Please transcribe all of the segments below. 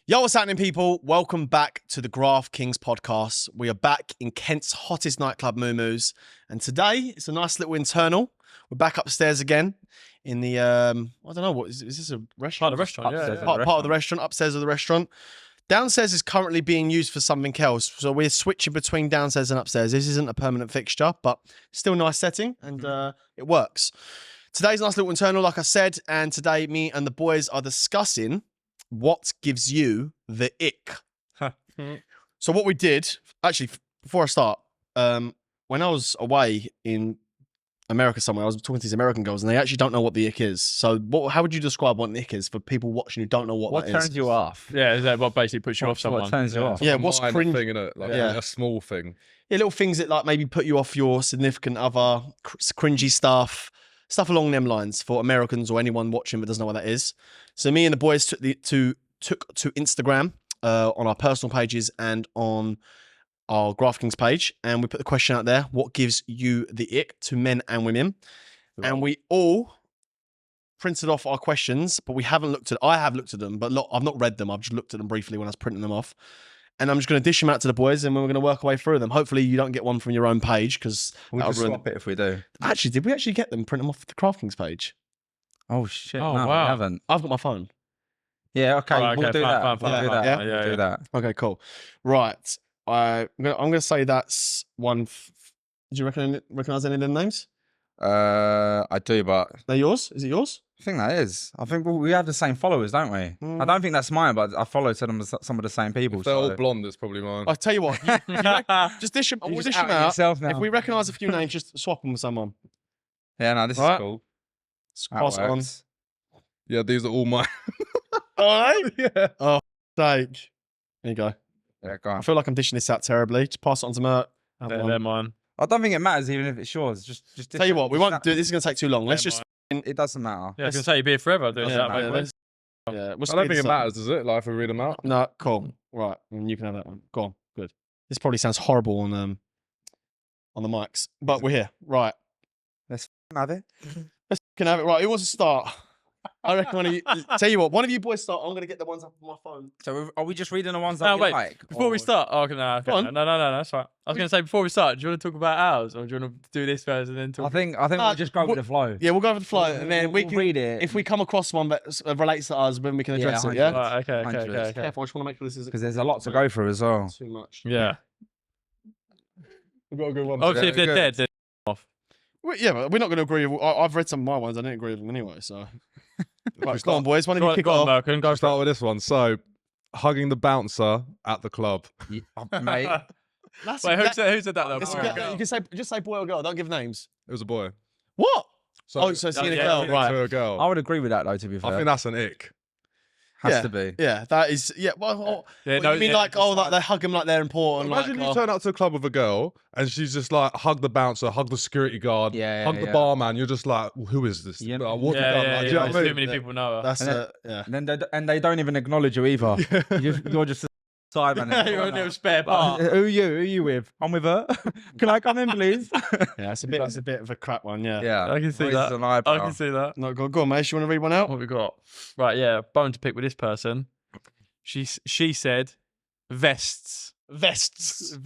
Yo, what's happening, people? Welcome back to the DraftKings podcast. We are back in Kent's hottest nightclub, Moo Moo's. And today, it's a nice little internal. We're back upstairs again in the, I don't know, what is this a restaurant? Part of the restaurant, yeah. Part of the restaurant, upstairs of the restaurant. Downstairs is currently being used for something else. So we're switching between downstairs and upstairs. This isn't a permanent fixture, but still nice setting and it works. Today's a nice little internal, like I said. And today, me and the boys are discussing what gives you the ick. So what we did, actually, before I start, when I was away in America somewhere, I was talking to these American girls and they actually don't know what the ick is. So how would you describe what an ick is for people watching who don't know what that is? What turns you off? Yeah, is that what basically puts you off someone? What turns you off? Yeah, what's cringe? Thing, innit? Like a small thing. Yeah, little things that like maybe put you off your significant other, cringy stuff along them lines for Americans or anyone watching but doesn't know what that is. So me and the boys took to Instagram on our personal pages and on our DraftKings page, and we put the question out there: what gives you the ick, to men and women? Right. And we all printed off our questions, but we haven't looked at. I have looked at them, but I've not read them. I've just looked at them briefly when I was printing them off. And I'm just going to dish them out to the boys, and we're going to work our way through them. Hopefully, you don't get one from your own page because we'll just swap it if we do. Actually, did we actually get them? Print them off the DraftKings page? Oh shit! Oh no, wow! We haven't. I've got my phone. Yeah. Okay. Oh, okay, we'll do that. Fine. We'll do that. Okay. Cool. Right. I'm going to say that's one. Do you recognize any of them names? I do, but They're yours? Is it yours? I think that is. I think we have the same followers, don't we? I don't think that's mine, but I follow some of the same people. If they're all blonde, it's probably mine. I'll tell you what. Just dish them. We'll dish them out. If we recognise a few names, just swap them with someone. Yeah, no, this is cool. Pass it on. Yeah, these are all mine. All right? Yeah. Oh, sake. There you go. Yeah, go on. I feel like I'm dishing this out terribly. Just pass it on to Mert. They're mine. I don't think it matters even if it's yours. Just tell you what, we won't do it. This is going to take too long. Let's just. It doesn't matter. Yeah, I can say you'd be here forever doing that. I don't think it matters, does it? Like if we read them out. No, cool. Right, and you can have that one. Go on. Good. This probably sounds horrible on the mics, but we're here. Right. Let's have it. Let's have it. Right. Who wants to start? I reckon one of you. Tell you what, one of you boys start. I'm going to get the ones up on my phone. So are we just reading the ones that we like? Before we start, no, that's right. I was going to say before we start, do you want to talk about ours, or do you want to do this first and then talk? I think we'll just go with the flow. Yeah, we'll go with the flow, and then we can read it. If we come across one that relates to us, then we can address it. Yeah. Right, okay. Careful, I just want to make sure this is because there's a lot to go through as well. Too much. Yeah. We've got a good one. Obviously, if they're dead, they're off. Well, yeah, but we're not going to agree. I've read some of my ones. I didn't agree with them anyway. So, right, go on, boys. Why don't you kick off? Merkin, go start with this one. So, hugging the bouncer at the club, mate. Wait, who said that though? You can say boy or girl. Don't give names. it was a boy. What? So, so seeing a girl, right? To a girl. I would agree with that though. To be fair, I think that's an ick. Has to be. Yeah, that is. Yeah. Well, you mean like they hug them like they're important. Imagine you turn up to a club with a girl and she's just like hug the bouncer, hug the security guard, hug the barman. You're just like, well, who is this? Yeah. What have you done? Like, do you know what I mean? Too many people know her. That's And they don't even acknowledge you either. You're just a sideman. You're a little spare part. Who are you with? I'm with her. Can I come in, please? Yeah, it's a bit of a crap one. Yeah. Yeah, I can see that. I can see that. No, go on, mate. You want to read one out? What we got? Right, yeah. Bone to pick with this person. She said vests. Vests.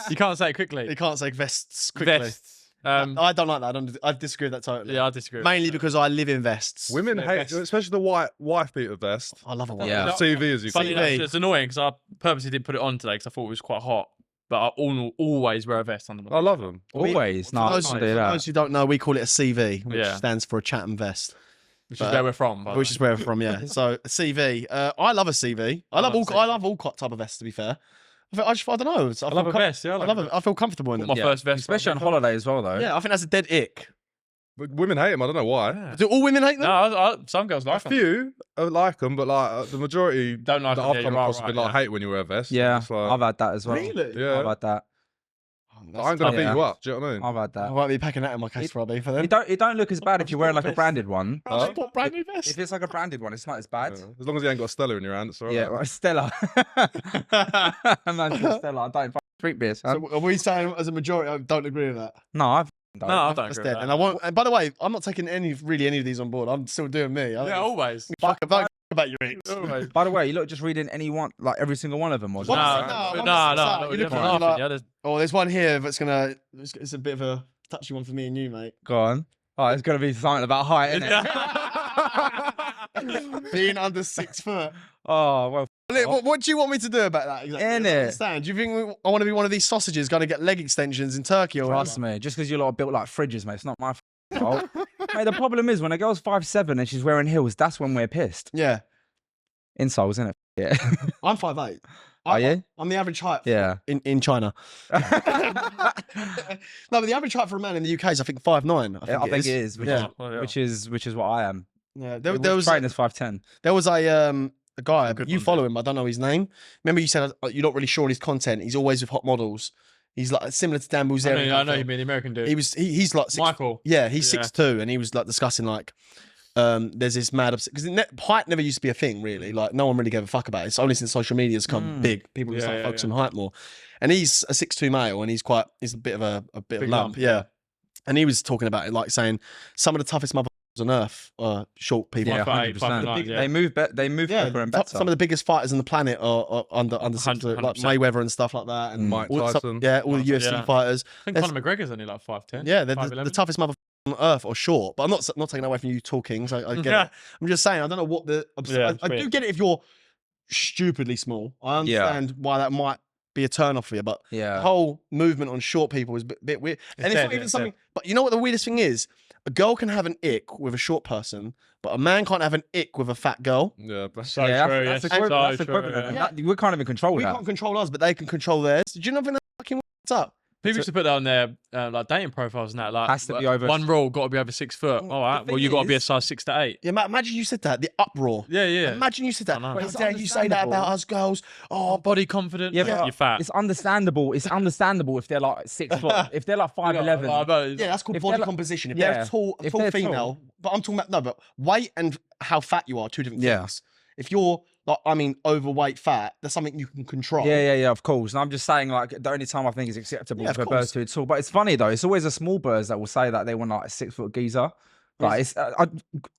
You can't say it quickly. You can't say vests quickly. Vests. I don't like that. I disagree with that totally. Yeah, I disagree. Mainly because I live in vests. Women hate, especially the wife beater vest. I love a wife. Yeah. CV as you Funny call it. enough, it's annoying because I purposely didn't put it on today because I thought it was quite hot. But I always wear a vest under my. I love them. Always. No, I can't do For that. those who don't know, we call it a CV, which stands for a Chatham vest. Which is where we're from. Which is where we're from, yeah. So a CV. I love a CV. I love all type of vests. To be fair, I don't know. I love a vest. Yeah, I love it. I feel comfortable in them. My first vest, especially on holiday as well, though. Yeah, I think that's a dead ick. But women hate them. I don't know why. Yeah. Do all women hate them? No, some girls like them. A few like them, but like the majority don't like that them. I've come across have been like hate when you wear a vest. Yeah, like, I've had that as well. Really? Yeah. I've had that. I'm gonna beat you up. Do you know what I mean? I've had that. I might be packing that in my case for for them. It don't look as bad if you're wearing like a branded one. I just bought brand new vest. If it's like a branded one, it's not as bad. Yeah. As long as you ain't got a Stella in your hand, it's alright. Yeah, right. Stella. Imagine Stella. I don't drink beer. So are we saying as a majority I don't agree with that? No, I No, I don't That's agree dead. with And I won't. And by the way, I'm not taking any of these on board. I'm still doing me. that. Yeah, always. Fuck about about your ex. By the way, you look just reading every single one of them. Or No, No. You're looking Laughing, like- yeah, there's- Oh, there's one here that's gonna. It's a bit of a touchy one for me and you, mate. Go on. Oh, it's gonna be something about height, isn't it? Being under 6 foot. Oh well. What do you want me to do about that? Exactly? I don't Innit? understand. Do you think I want to be one of these sausages going to get leg extensions in Turkey or Trust me, just because you're lot built like fridges, mate, it's not my fault. Mate, the problem is when a girl's 5'7" and she's wearing heels, that's when we're pissed. Yeah, Insoles, isn't it? Yeah. I'm 5'8". Are you? I'm the average height. Yeah. In China. No, but the average height for a man in the UK is I think 5'9". I think it is. Yeah. Which is what I am. Yeah, There was trainers 5'10". There was a guy, Good you one, follow him, I don't know his name. Remember you said you're not really sure on his content. He's always with hot models. He's like similar to Dan Bilzerian. I know you mean the American dude. He's like Michael. Yeah, he's 6'2", and he was like discussing like there's this mad upset because height never used to be a thing really. Like no one really gave a fuck about it. It's only since social media's come big, people just start focusing on height more. And he's a 6'2" male, and he's a bit of a bit of lump, yeah. And he was talking about it, like saying some of the toughest motherfuckers on earth are short people. Yeah, 100%. They move quicker and better. Some of the biggest fighters on the planet are under 6 foot, like Mayweather and stuff like that, and Mike all Tyson. all the UFC fighters. I think Conor McGregor's only like 5'10". Yeah, they're the toughest motherfuckers on earth or short. But I'm not taking away from you talking. So I get it. I'm just saying I don't know what the. I do get it if you're stupidly small. I understand why that might be a turn off for you, but the whole movement on short people is a bit weird. And it's not even something. But you know what the weirdest thing is? A girl can have an ick with a short person, but a man can't have an ick with a fat girl. Yeah, that's So true. That's equivalent. Yeah. We can't even control We that. can't control us, but they can control theirs. Do you not think that's fucking what's up? People used to put that on their like dating profiles and that. Like, Has to be over- one rule, got to be over 6 foot. All right, thing well you got to be a is- size 6 to 8. Yeah, imagine you said that. The uproar. Yeah. Imagine you said that. I know. How It's dare you say that about us girls? Oh, Body confident. Yeah, but you're fat. It's understandable. It's understandable if they're like 6 foot. If they're like 5'11". yeah, that's called If body they're like- composition. If yeah, they're tall, a if tall they're female, tall. but I'm talking about but weight and how fat you are, two different Yeah. things. If you're overweight, fat, that's something you can control. Yeah, of course. And I'm just saying, like, the only time I think is acceptable Yeah, of for course. birds too tall. But it's funny though. It's always the small birds that will say that they want like a 6 foot geezer. Like,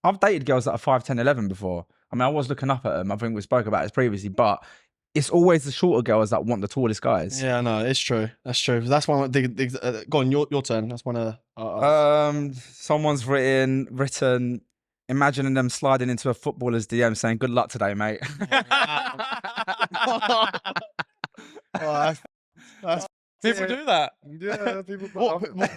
I've dated girls that are 5'10", 11 before. I mean, I was looking up at them. I think we spoke about this previously, but it's always the shorter girls that want the tallest guys. Yeah, no, it's true. That's true. That's one. Go on, your turn. That's one of. Someone's written. Imagining them sliding into a footballer's DM saying, "Good luck today, mate." That's People do that. Yeah, people.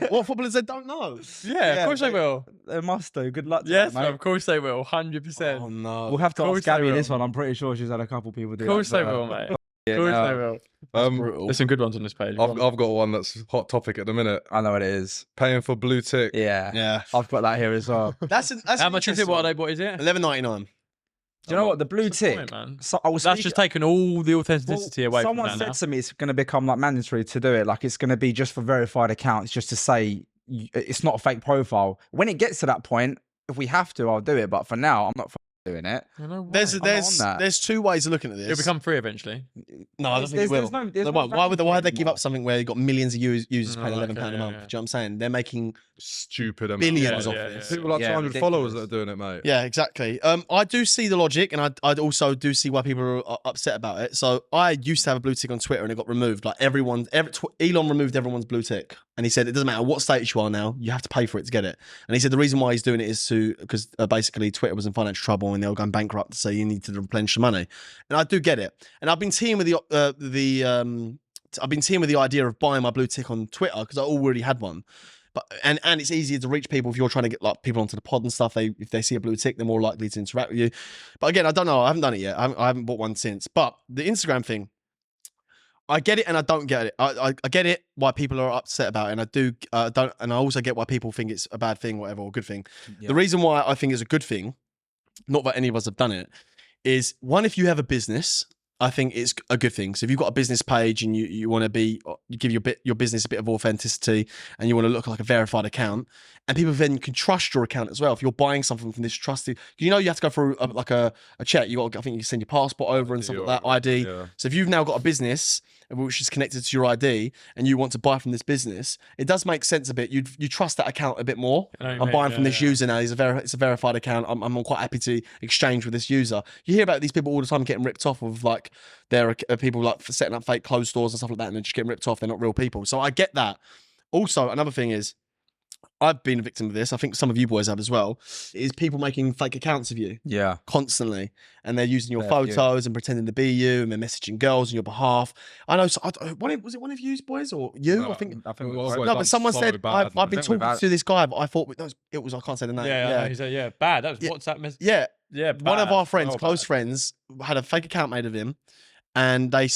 what footballers they don't know. Yeah, of course they will. They must do. Good luck today, Yes, mate. of course they will. 100%. Oh no. We'll have to course ask Gabby they this will. one. I'm pretty sure she's had a couple people do Of course that. they will, mate. Yeah, Of course no. they will. Brutal. There's some good ones on this page. Go on. I've got one that's hot topic at the minute. I know what it is. Paying for blue tick. Yeah. Yeah. I've got that here as well. That's How much is it? What is it? $11.99. Do you know what? The blue What's the tick, point, man? so I was That's speaking- just taking all the authenticity away from someone that said now. to me it's going to become like mandatory to do it. Like it's going to be just for verified accounts, just to say it's not a fake profile. When it gets to that point, if we have to, I'll do it. But for now, I'm not doing it. You know why? There's two ways of looking at this. It'll become free eventually. No, I don't think it will. there's no Why would value they give anymore. up something where you got millions of users No, paying £11 okay, a month? yeah. Do you know what I'm saying? They're making Stupid amount. billions off yeah, this. People like Yeah, 200 ridiculous. followers that are doing it, mate. Yeah, exactly. I do see the logic, and I also do see why people are upset about it. So I used to have a blue tick on Twitter, and it got removed. Like Elon removed everyone's blue tick, and he said it doesn't matter what status you are now, you have to pay for it to get it. And he said the reason why he's doing it is because basically Twitter was in financial trouble and they were going bankrupt, so you need to replenish the money. And I do get it. And I've been teeing with the idea of buying my blue tick on Twitter because I already had one. But and it's easier to reach people if you're trying to get like people onto the pod and stuff. If they see a blue tick, they're more likely to interact with you. But again, I don't know. I haven't done it yet. I haven't bought one since. But the Instagram thing, I get it and I don't get it. I get it why people are upset about it, and I don't. And I also get why people think it's a bad thing, whatever, or a good thing. Yeah. The reason why I think it's a good thing, not that any of us have done it, is one, if you have a business, I think it's a good thing. So if you've got a business page and you want to you give your business a bit of authenticity and you want to look like a verified account, and people then can trust your account as well. If you're buying something from this trusted, you know, you have to go through a check. I think you send your passport over and stuff like that, ID. Yeah. So if you've now got a business which is connected to your ID, and you want to buy from this business, it does make sense a bit. You trust that account a bit more. I'm buying from this user now. It's a verified account. I'm quite happy to exchange with this user. You hear about these people all the time getting ripped off of like there are people like setting up fake clothes stores and stuff like that, and they're just getting ripped off. They're not real people. So I get that. Also, another thing is, I've been a victim of this. I think some of you boys have as well. Is people making fake accounts of you constantly, and they're using your photos and pretending to be you, and they're messaging girls on your behalf. I know. So was it one of you boys or you? No, I think. No, but someone said I've been talking to this guy, but I thought it was I can't say the name. Yeah. He said bad. That was WhatsApp message. Yeah. Yeah. One of our friends, close friends, had a fake account made of him. And they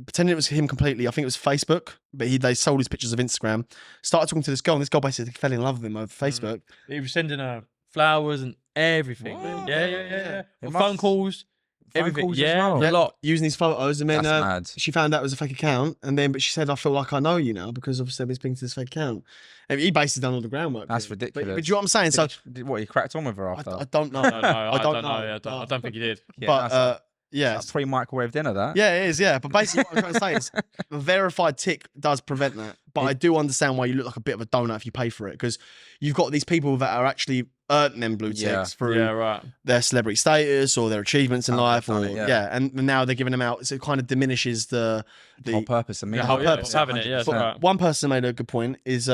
pretended it was him completely. I think it was Facebook, but they sold his pictures of Instagram. Started talking to this girl, and this girl basically fell in love with him over Facebook. He was sending her flowers and everything. What? Yeah. Phone calls, everything. Calls yeah, as well. a lot. Using these photos, and then That's mad. she found out it was a fake account. But she said, "I feel like I know you now because obviously I've been speaking to this fake account." And he basically done all the groundwork. That's ridiculous. But do you know what I'm saying? So what, he cracked on with her after? I don't know. No, I don't know. I don't think he did. But yeah, That's pre-microwave dinner, that. Yeah, it is. Yeah, but basically, what I'm trying to say is, a verified tick does prevent that. But I do understand why you look like a bit of a donut if you pay for it, because you've got these people that are actually earning them blue ticks through their celebrity status or their achievements in life, and now they're giving them out. So it kind of diminishes the whole purpose of me. The whole purpose of having it. Yeah, but one person made a good point. Is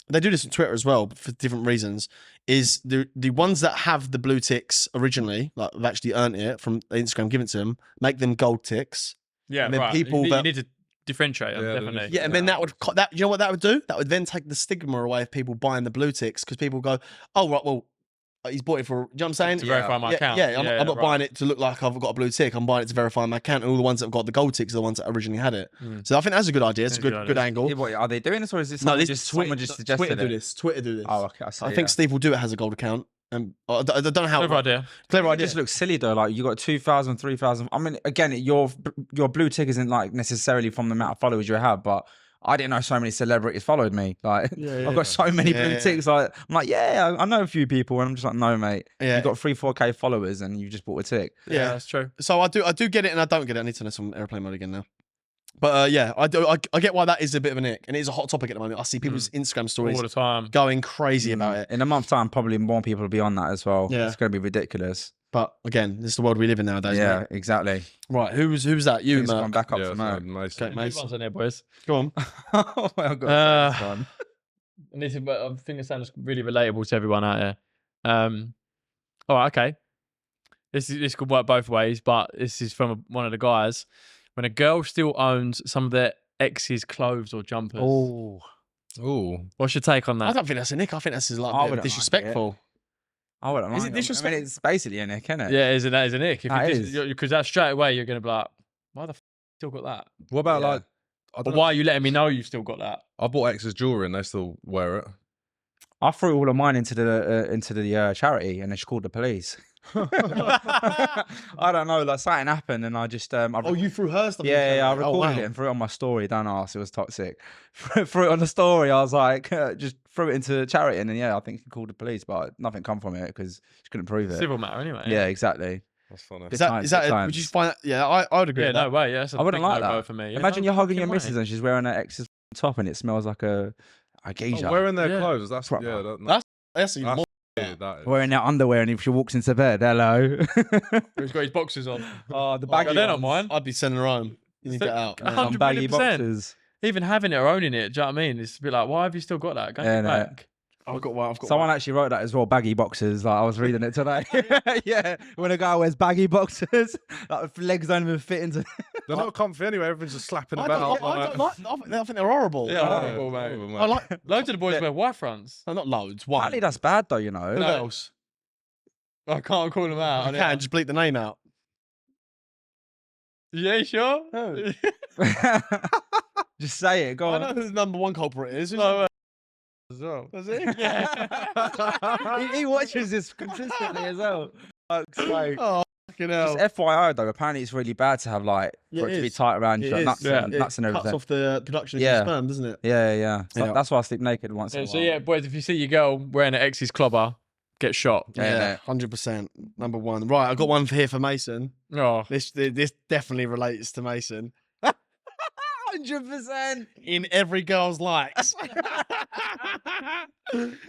they do this on Twitter as well for different reasons. Is the ones that have the blue ticks originally, like have actually earned it from Instagram giving it to them, make them gold ticks. Yeah, and then right. people you need to differentiate them, definitely. Yeah, and then that would you know what that would do? That would then take the stigma away of people buying the blue ticks, because people go, oh right, well, he's bought it for, you know what I'm saying? To verify my account. Yeah, I'm not buying it to look like I've got a blue tick. I'm buying it to verify my account. And all the ones that have got the gold ticks are the ones that originally had it. So I think that's a good idea. It's a good angle. Yeah, what, are they doing this, or is this someone just suggested Twitter it? Twitter do this. Oh, okay. I think Steve will do it as a gold account. I don't know how. Clever idea. Clever It idea. just looks silly though. Like you got 2,000, 3,000. I mean, again, your blue tick isn't like necessarily from the amount of followers you have, but I didn't know so many celebrities followed me. Like I've got so many blue ticks. Like I'm like, I know a few people, and I'm just like, no, mate. You got 3-4K followers, and you just bought a tick. Yeah, that's true. So I do get it, and I don't get it. I need to know some airplane mode again now. But I do. I get why that is a bit of an ick, and it is a hot topic at the moment. I see people's Instagram stories all the time going crazy about it. In a month's time, probably more people will be on that as well. Yeah, it's going to be ridiculous. But again, this is the world we live in nowadays. Yeah, mate. Right. Right, who's that? You, Merc. Back up for now. Nice. Okay, mate. on there, boys. Go on. Oh, I've got this one. And this is, I think it sounds really relatable to everyone out there. All right, okay. This could work both ways, but this is from one of the guys. When a girl still owns some of their ex's clothes or jumpers. Oh. What's your take on that? I don't think that's a nick. I think that's like a bit disrespectful. I wouldn't mind. Is it disrespectful? I mean, it's basically a nick, isn't it? Yeah, that is a nick. That Because that straight away you're going to be like, why the f still got that? What about like? But why are you letting me know you've still got that? I bought ex's jewelry and they still wear it. I threw all of mine into the charity, and she called the police. I don't know, like something happened, and I just you threw her stuff? Yeah, I recorded it and threw it on my story. Don't ask, it was toxic. Threw it on the story. I was like, just threw it into charity, and then I think she called the police, but nothing come from it because she couldn't prove it. Civil matter anyway. Yeah, exactly. That's funny. Is that would you find that? Yeah, I would agree. Yeah, with that. no way. Yeah, I wouldn't like that for me. Imagine you're hugging your missus and she's wearing her ex's top, and it smells like a geisha. Wearing their clothes. That's even more. Wearing their underwear, and if she walks into bed, hello. He's got his boxes on. Oh, the baggy they're not mine. I'd be sending her home. You need to get out. Some baggy boxes. Even having it or owning it, do you know what I mean? It's a bit like, why have you still got that? Go back. I've got one. Someone actually wrote that as well. Baggy boxes. Like I was reading it today. Yeah, when a guy wears baggy boxes, like legs don't even fit into. They're not comfy anyway. Everything's just slapping I about. think they're horrible. Yeah, horrible, mate. I like loads of the boys wear white fronts. No, not loads. One. Apparently that's bad though. You know. Who else? I can't call them out. I can just bleep the name out. Yeah, you sure? No. Just say it. Go on. I know who the number one culprit is. No, as well. Does he? he watches this consistently as well. Oh, fucking hell. Just FYI though, apparently it's really bad to have like for it to be tight around you, like, nuts and everything. Cuts off the production of your sperm, doesn't it? Yeah. So that's why I sleep naked once in a while. So yeah, boys, if you see your girl wearing an ex's clobber, get shot. Yeah, 100%. Number one. Right, I've got one here for Mason. Oh, This definitely relates to Mason. 100%. in every girl's likes.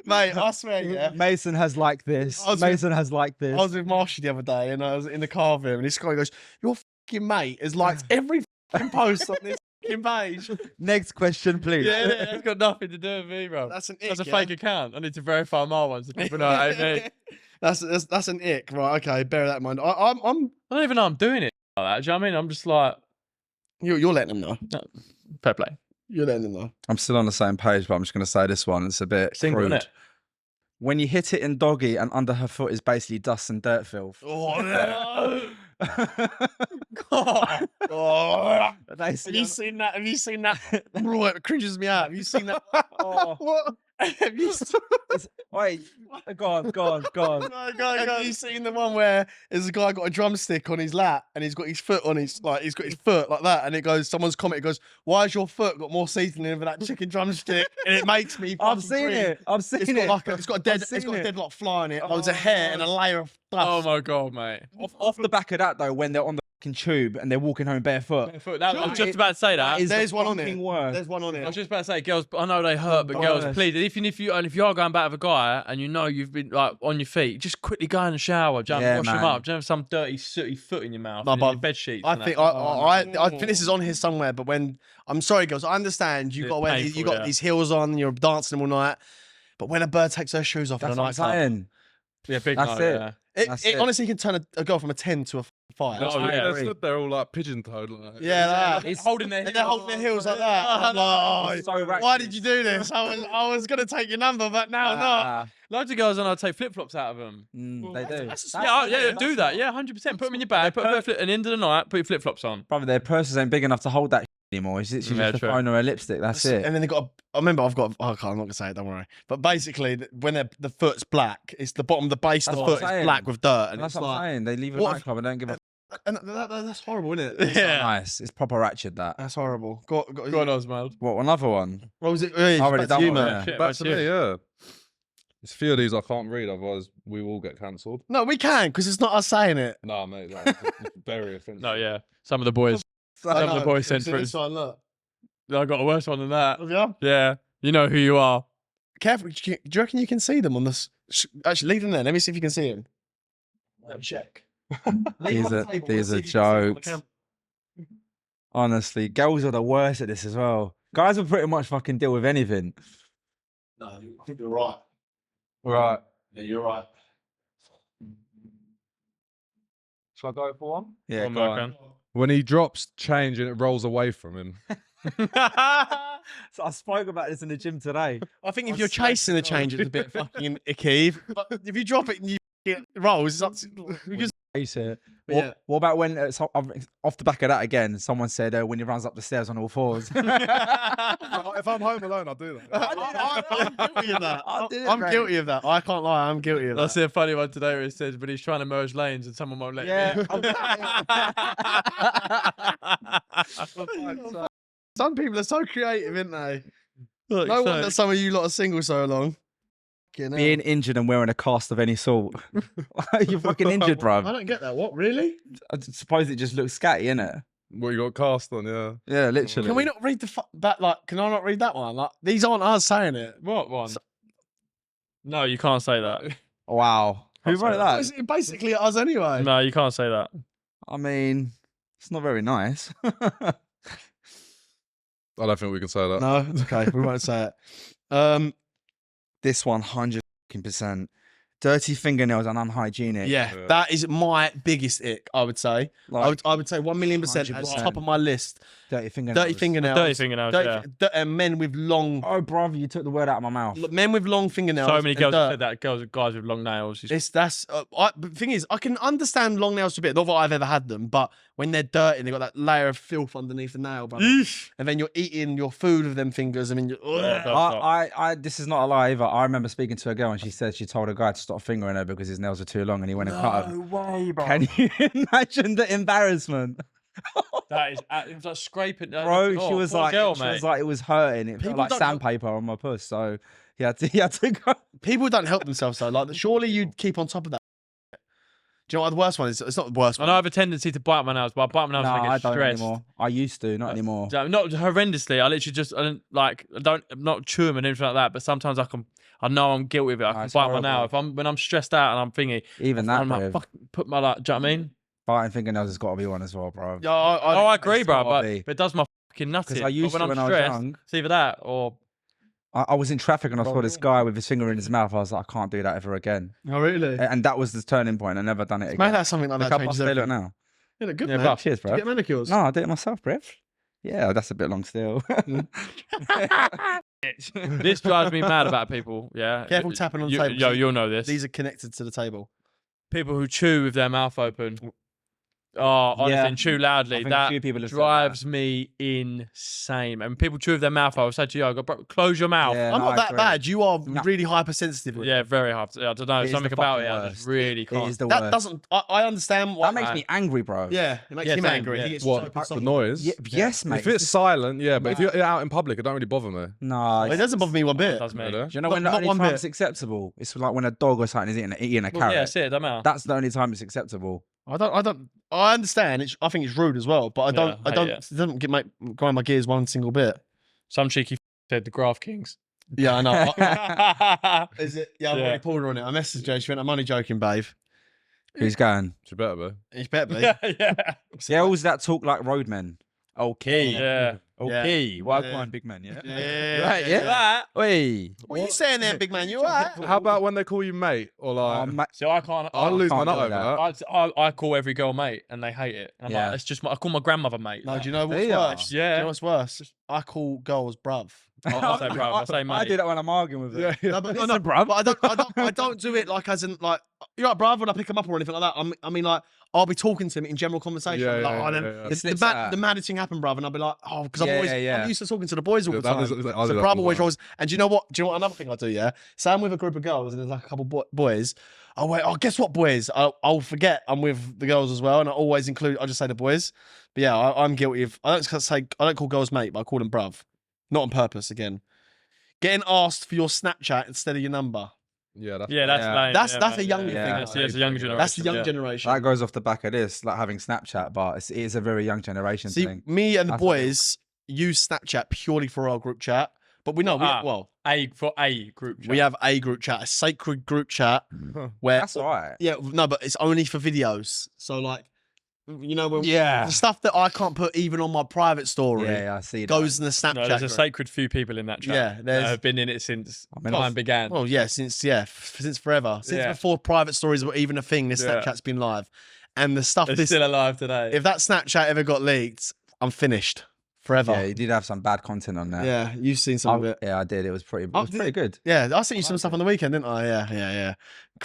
Mate, I swear, yeah. Mason has liked this. I was Mason has liked this. I was with Marsha the other day and I was in the car with him and this guy goes, your fucking mate has liked every fucking post on this fucking page. Next question, please. Yeah, it's got nothing to do with me, bro. That's an ick, That's a yeah? fake account. I need to verify my ones so people know it ain't me. That's an ick. Right, okay, bear that in mind. I'm I don't even know I'm doing it like that. Do you know what I mean? I'm just like, you're letting them know. fair play. You're letting them know. I'm still on the same page, but I'm just going to say this one. It's a bit Single, crude. innit? When you hit it in doggy and under her foot is basically dust and dirt filth. Oh, no. God. Oh. They Have you seen that? Have you seen that? Bro, it cringes me out. Have you seen that? Oh. What? Have you seen... Wait, go on. Go. Have you seen the one where there's a guy got a drumstick on his lap and he's got his foot on his he's got his foot like that and it goes someone's comment goes, why has your foot got more seasoning than that chicken drumstick? And it makes me I've fucking seen cringe. it. I've seen It's it. got like it's got a dead I've seen it. deadlock fly on it, loads of hair and a layer of dust. Oh my God, mate. Off the back of that though, when they're on the fucking tube and they're walking home barefoot. I was just about to say that. Is There's the one on it. fucking worst. There's one on I it. was just about to say, girls. I know they hurt, but girls, Worst. please. If you are going back with a guy and you know you've been like on your feet, just quickly go in the shower, jump, Yeah, wash them man. up. Don't have some dirty, sooty foot in your mouth, No, and but your bed sheets. I and think that. I think this is on here somewhere, but when I'm sorry, girls, I understand you It's got to wear painful, you got yeah. these heels on, you're dancing them all night, but when a bird takes her shoes off That's on a what I'm night club, saying. Yeah, big That's no, it. yeah. That's it it. honestly can turn a girl from a 10 to a 5. Oh, yeah. They're stood there all like pigeon-toed. Like. Yeah, that. It's holding their And they're holding their heels like that. I'm like, It's so why did you do this? I was gonna take your number, but now not. Loads of girls and I'd take flip flops out of them. They do. Yeah, do that. Yeah, 100%. Put them in your bag. Put at the end of the night. Put your flip flops on. Brother, their purses ain't big enough to hold that anymore. It's literally Yeah, just a true. phone or a lipstick. That's it. And then they got. I remember I've got. Okay, I'm not gonna say it. Don't worry. But basically, when the foot's black, it's the bottom, the base of That's the what foot I'm is saying. black with dirt, and That's it's what I'm like, saying. They leave a what if- nightclub and don't give a and that's horrible, isn't it? Yeah. nice. It's proper ratchet, that. That's horrible. Go on, Osmond. What, another one? What was it? Already Already done you, one, man. yeah. Shit, Back that's to you. me, yeah. There's a few of these I can't read, otherwise we will get cancelled. No, we can because it's not us saying it. Nah, mate, that's very offensive. No, yeah. Some of the boys. I Some of the know. boys sent See through. this one, look. I got a worse one than that. Have you? Yeah. You know who you are. Careful. Do you reckon you can see them on this? Actually, leave them there. Let me see if you can see them. Check. These are jokes. Honestly, girls are the worst at this as well. Guys will pretty much fucking deal with anything. No, I think you're right. Right. Yeah, you're right. Shall I go for one? Yeah, One go more, on. Cam. When he drops change and it rolls away from him. So I spoke about this in the gym today. I think if you're chasing the change, it's a bit fucking icky. But if you drop it and you get rolls, it's up to because What, what about when, off the back of that again, someone said when he runs up the stairs on all fours? If I'm home alone, I'll do that. I'm guilty of that. I did it, I'm mate. guilty of that. I can't lie. I'm guilty of I that. see a funny one today where it says, but he's trying to merge lanes and someone won't let him. Some people are so creative, aren't they? Look, No so- wonder some of you lot are single so long. Fucking Being hell. injured and wearing a cast of any sort. You're fucking injured, I bruv. don't get that. What, really? I suppose it just looks scatty, innit? What you got cast on, yeah. Yeah, literally. Can we not read that? Like, can I not read that one? Like, these aren't us saying it. What one? No, you can't say that. Wow. Who wrote that? It's basically us anyway. No, you can't say that. I mean, it's not very nice. I don't think we can say that. No, it's okay. We won't say it. This 100%. Dirty fingernails and unhygienic. Yeah, Yeah. that is my biggest ick. I would say. Like, I would say 1,000,000% at the 100%. top of my list. dirty fingernails. Dirty fingernails. Dirty fingernails, yeah. Men with long. Oh, brother, you took the word out of my mouth. Men with long fingernails. So many and girls dirt. have said that. Guys with long nails. But the thing is, I can understand long nails a bit. Not that I've ever had them, but when they're dirty, they've got that layer of filth underneath the nail, brother. And then you're eating your food with them fingers. I mean, I this is not a lie either. I remember speaking to a girl and she said she told a guy to stop fingering her because his nails were too long and he went and cut them. way, bro. Can you imagine the embarrassment? That is, it was like scraping. Bro, she was like, girl, she mate. was like, it was hurting. It felt People like don't- sandpaper on my puss. So he had to go. People don't help themselves though. Like, surely you'd keep on top of that. Do you know what the worst one is? It's not the worst I one. know I have a tendency to bite my nails, but I bite my nails No, when I I get don't stressed. anymore. I used to, not anymore. Not horrendously. I literally just I'm not chew them and anything like that. But sometimes I know I'm guilty of it. I can it's bite my nail horrible. when I'm stressed out and I'm thingy. Even that, I'm like, bro. fuck, put my like. Do you know what I mean? Biting fingernails has got to be one as well, bro. Yeah, I agree, it's bro. gotta But be. it does my fucking nuts. Because I used when to I'm when I was stressed, young. it's either that or I was in traffic and I saw this guy with his finger in his mouth. I was like, I can't do that ever again. Oh, really? And that was the turning point. I never done it again. Man, that's something like Look that how changes buff they look everything. now. You look good, Yeah, man. buff. Cheers, Did you bro. get manicures? No, I did it myself, bruv. Yeah, that's a bit long still. this drives me mad about people. Yeah, Careful tapping on the You- table. Yo, you'll know this. These are connected to the table. People who chew with their mouth open. Oh, honestly, Yeah. and chew I loudly. think a That few people have said drives me insane. And people chew with their mouth. I will say to you, I go, bro, close your mouth. Yeah, I'm no, not I that agree. bad. You are No. really hypersensitive. with it. Yeah, very hard. I don't know. It is Something the about it. fucking I just worst. really It can't. is the That worst. doesn't. I understand what That makes me angry, bro. Yeah, it makes Yeah, him same, angry. yeah. He gets What, so pissed the off. noise? Yes, mate. If it's silent, yeah, but if you're out in public, it don't really bother me. No, It doesn't bother me one bit. Does me. Really? Do you know Not- when the not only one time bit. it's acceptable? It's like when a dog or something is eating a Well, carrot. yeah, that's it. Doesn't matter. That's the only time it's acceptable. I understand. I think it's rude as well, but I don't. I hate It doesn't get grind my gears one single bit. Some cheeky said the Graph Kings. Yeah, I know. Is it? Yeah, I've Yeah. already pulled her on it. I messaged her. She went, "I'm only joking, babe." Who's going? She better be. It's better be. yeah. Girls that talk like roadmen. Okay. Yeah. Okay. Well, Yeah. go on, big man, yeah? Yeah. Right, yeah. Oi. What are you saying there, big man? You alright? How about when they call you mate or like? So I can't. I'll lose my can't nut do over that. that. I call every girl mate, and they hate it. I'm Yeah. like, it's just I call my grandmother mate. No, do you know what's They are. worse? Yeah. Do you know what's worse? I call girls bruv. I'll say bro. I say mate. I do that when I'm arguing with them. Yeah, yeah. No, but, no, bruv. But I don't do it like as in like you're right, bruv, when I pick them up or anything like that. I mean like I'll be talking to him in general conversation. Yeah, like, yeah, oh, then yeah, yeah. It slips out. the maddest thing happened, bruv, and I'll be like, oh, because Yeah, I'm yeah. used to talking to the boys all the Yeah, that time. is- I do So that bruv all the always time. rolls. And do you know what? Do you know what another thing I do? Yeah, say I'm with a group of girls and there's like a couple boys. Oh wait, oh guess what, boys? I'll forget I'm with the girls as well, and I always include. I just say the boys. But yeah, I'm guilty of. I don't call girls mate, but I call them bruv, not on purpose. Again, getting asked for your Snapchat instead of your number. Yeah, that's Yeah, that's Yeah. lame. That's yeah, a younger yeah. thing. That's, that's a younger generation. That's the young yeah. generation. That goes off the back of this, like having Snapchat, but it is a very young generation See, thing. me and the That's what it boys use Snapchat purely for our group chat, but we know For a group chat. we have a group chat, a sacred group chat where That's all right. yeah, no, but it's only for videos. So like, you know, when Yeah. the stuff that I can't put even on my private story Yeah, I see that. goes in the Snapchat. No, there's a group. sacred few people in that chat. Yeah, that there's- have been in it since I mean, time began. Well, yeah, since forever, since Yeah. before private stories were even a thing, this Yeah. Snapchat's been live, and the stuff They're this still alive today. if that Snapchat ever got leaked, I'm finished forever. Yeah, you did have some bad content on there. Yeah, you've seen some of it. Yeah, I did. It was pretty Oh, pretty good. Yeah, I sent you some stuff on the weekend, didn't I? Yeah.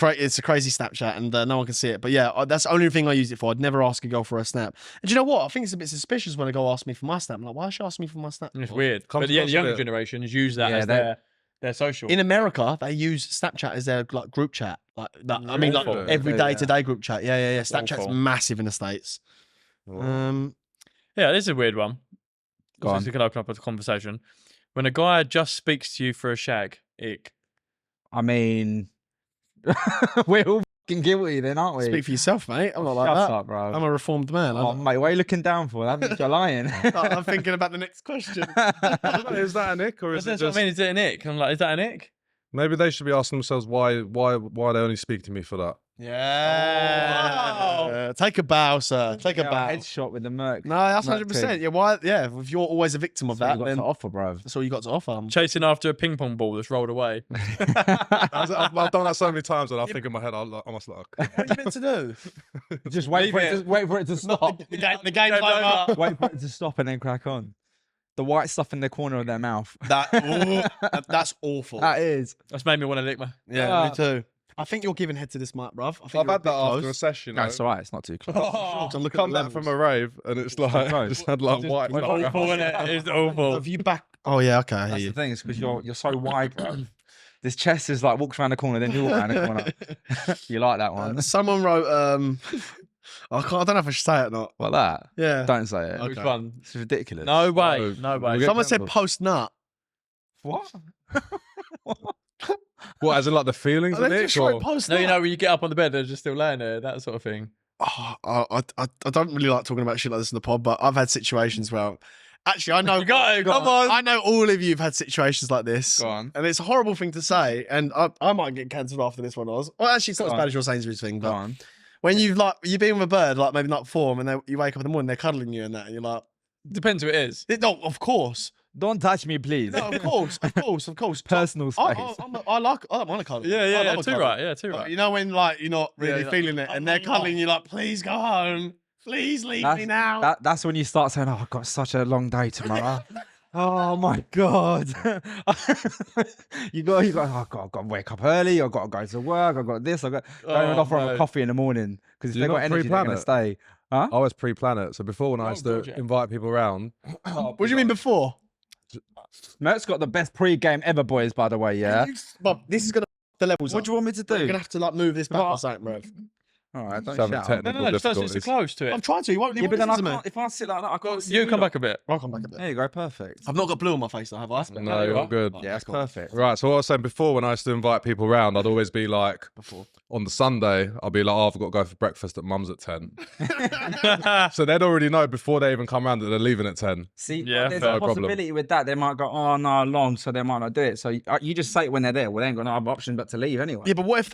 It's a crazy Snapchat, and no one can see it. But yeah, that's the only thing I use it for. I'd never ask a girl for a snap. And do you know what? I think it's a bit suspicious when a girl asks me for my snap. I'm like, why should she ask me for my snap? It's weird. Comes But yeah, across the a younger bit- generations use that Yeah, as their social. In America, they use Snapchat as their like group chat. Like that. I mean, like Really? every Yeah. day-to-day group chat. Yeah. Snapchat's Awful. massive in the States. Yeah, this is a weird one. Go on. This could open up a conversation. When a guy just speaks to you for a shag, ick. I mean, we're all fucking guilty then, aren't we? Speak for yourself, mate. I'm not like Shut that. up, bro. I'm a reformed man. Oh, mate, what are you looking down for? That means you're lying. I'm thinking about the next question. Is that an ick or is it That's what just I mean. Is it an ick? I'm like, is that an ick? maybe they should be asking themselves why they only speak to me for that? Yeah. Take a bow, sir. Take a bow. Headshot with the Merc. No, that's Merc 100%. Yeah, why? Yeah, if you're always a victim of That's that, what you then got to offer, bro. that's all you got to offer. Chasing after a ping pong ball that's rolled away. I've done that so many times and I think in my head, I must look. What are you meant to do? Just wait for Leave it. Wait for it to stop. The game's over. Wait for it to stop and then crack on. The white stuff in the corner of their mouth. That's awful. That is. That's made me want to lick my. Yeah, me too. I think you're giving head to this mic, bruv. I think I've you're had that a bit after a close. session. No, it's all right. It's not too close. Oh, I'm looking at Come the back from levels. a rave and it's like close. just had like white. It's awful, innit? It's awful. Have you back? Oh yeah, okay. I hear That's you. the thing, is because you're so wide, bro. This chest is like walks around the corner, then you walk around the corner. You like that one? Someone wrote. I don't know if I should say it or not. Like that? Yeah. Don't say it. Okay. Which one? It's ridiculous. No way. No, No way. we'll get Someone said cancelled. post nut. What? What, as in like the feelings of it? Or... No, you know when you get up on the bed, they're just still laying there, that sort of thing. Oh, I don't really like talking about shit like this in the pod, but I've had situations where, actually, I know. You got it, come on. I know all of you have had situations like this. Go on. And it's a horrible thing to say, and I might get cancelled after this one, Oz. Well, actually, it's not as bad as your Sainsbury's thing, Go but on. when you've been with a bird, like maybe not 4, and you wake up in the morning, they're cuddling you and that, and you're like, Depends who it is. no, of course. Don't touch me, please. No, of course. Personal space. I don't want to cuddle. Yeah, I love a too cuddle. right. Yeah, too But right. you know when like you're not really Yeah, feeling it, and they're cuddling you, like, please go home, please leave me now. That's when you start saying, "Oh, I've got such a long day tomorrow." Oh my god! you got. Oh god, I've got to wake up early. I've got to go to work. I've got this. I've got. Don't even offer them a coffee in the morning because if Do they've you got not energy, they're pre-plan going to it? stay. Huh? I always pre-plan it. So before, when I used to God, yeah. invite people around, What do you mean before? Mert's got the best pre-game ever, boys. By the way, yeah. Bob, this is gonna the levels. What do you want me to do? You're gonna have to like move this back or something, bro. All right, don't Having shout. technical No, just don't sit so difficulties. close to it. I'm trying to. You won't. Yeah, but then I can't. If I sit like that, I can't. see You come back a bit. I'll come back a bit. There you go. Perfect. I've not got blue on my face, though, have I? No, you're all good. Yeah, that's perfect. Right, so what I was saying before, when I used to invite people around, I'd always be like, Before. on the Sunday, I'll be like, oh, I've got to go for breakfast at mum's at 10. So they'd already know before they even come around that they're leaving at 10. See, Yeah, there's fair a problem. possibility with that. They might go, "Oh no, long," so they might not do it. So you just say it when they're there. Well, they ain't got no other option but to leave anyway. Yeah, but what if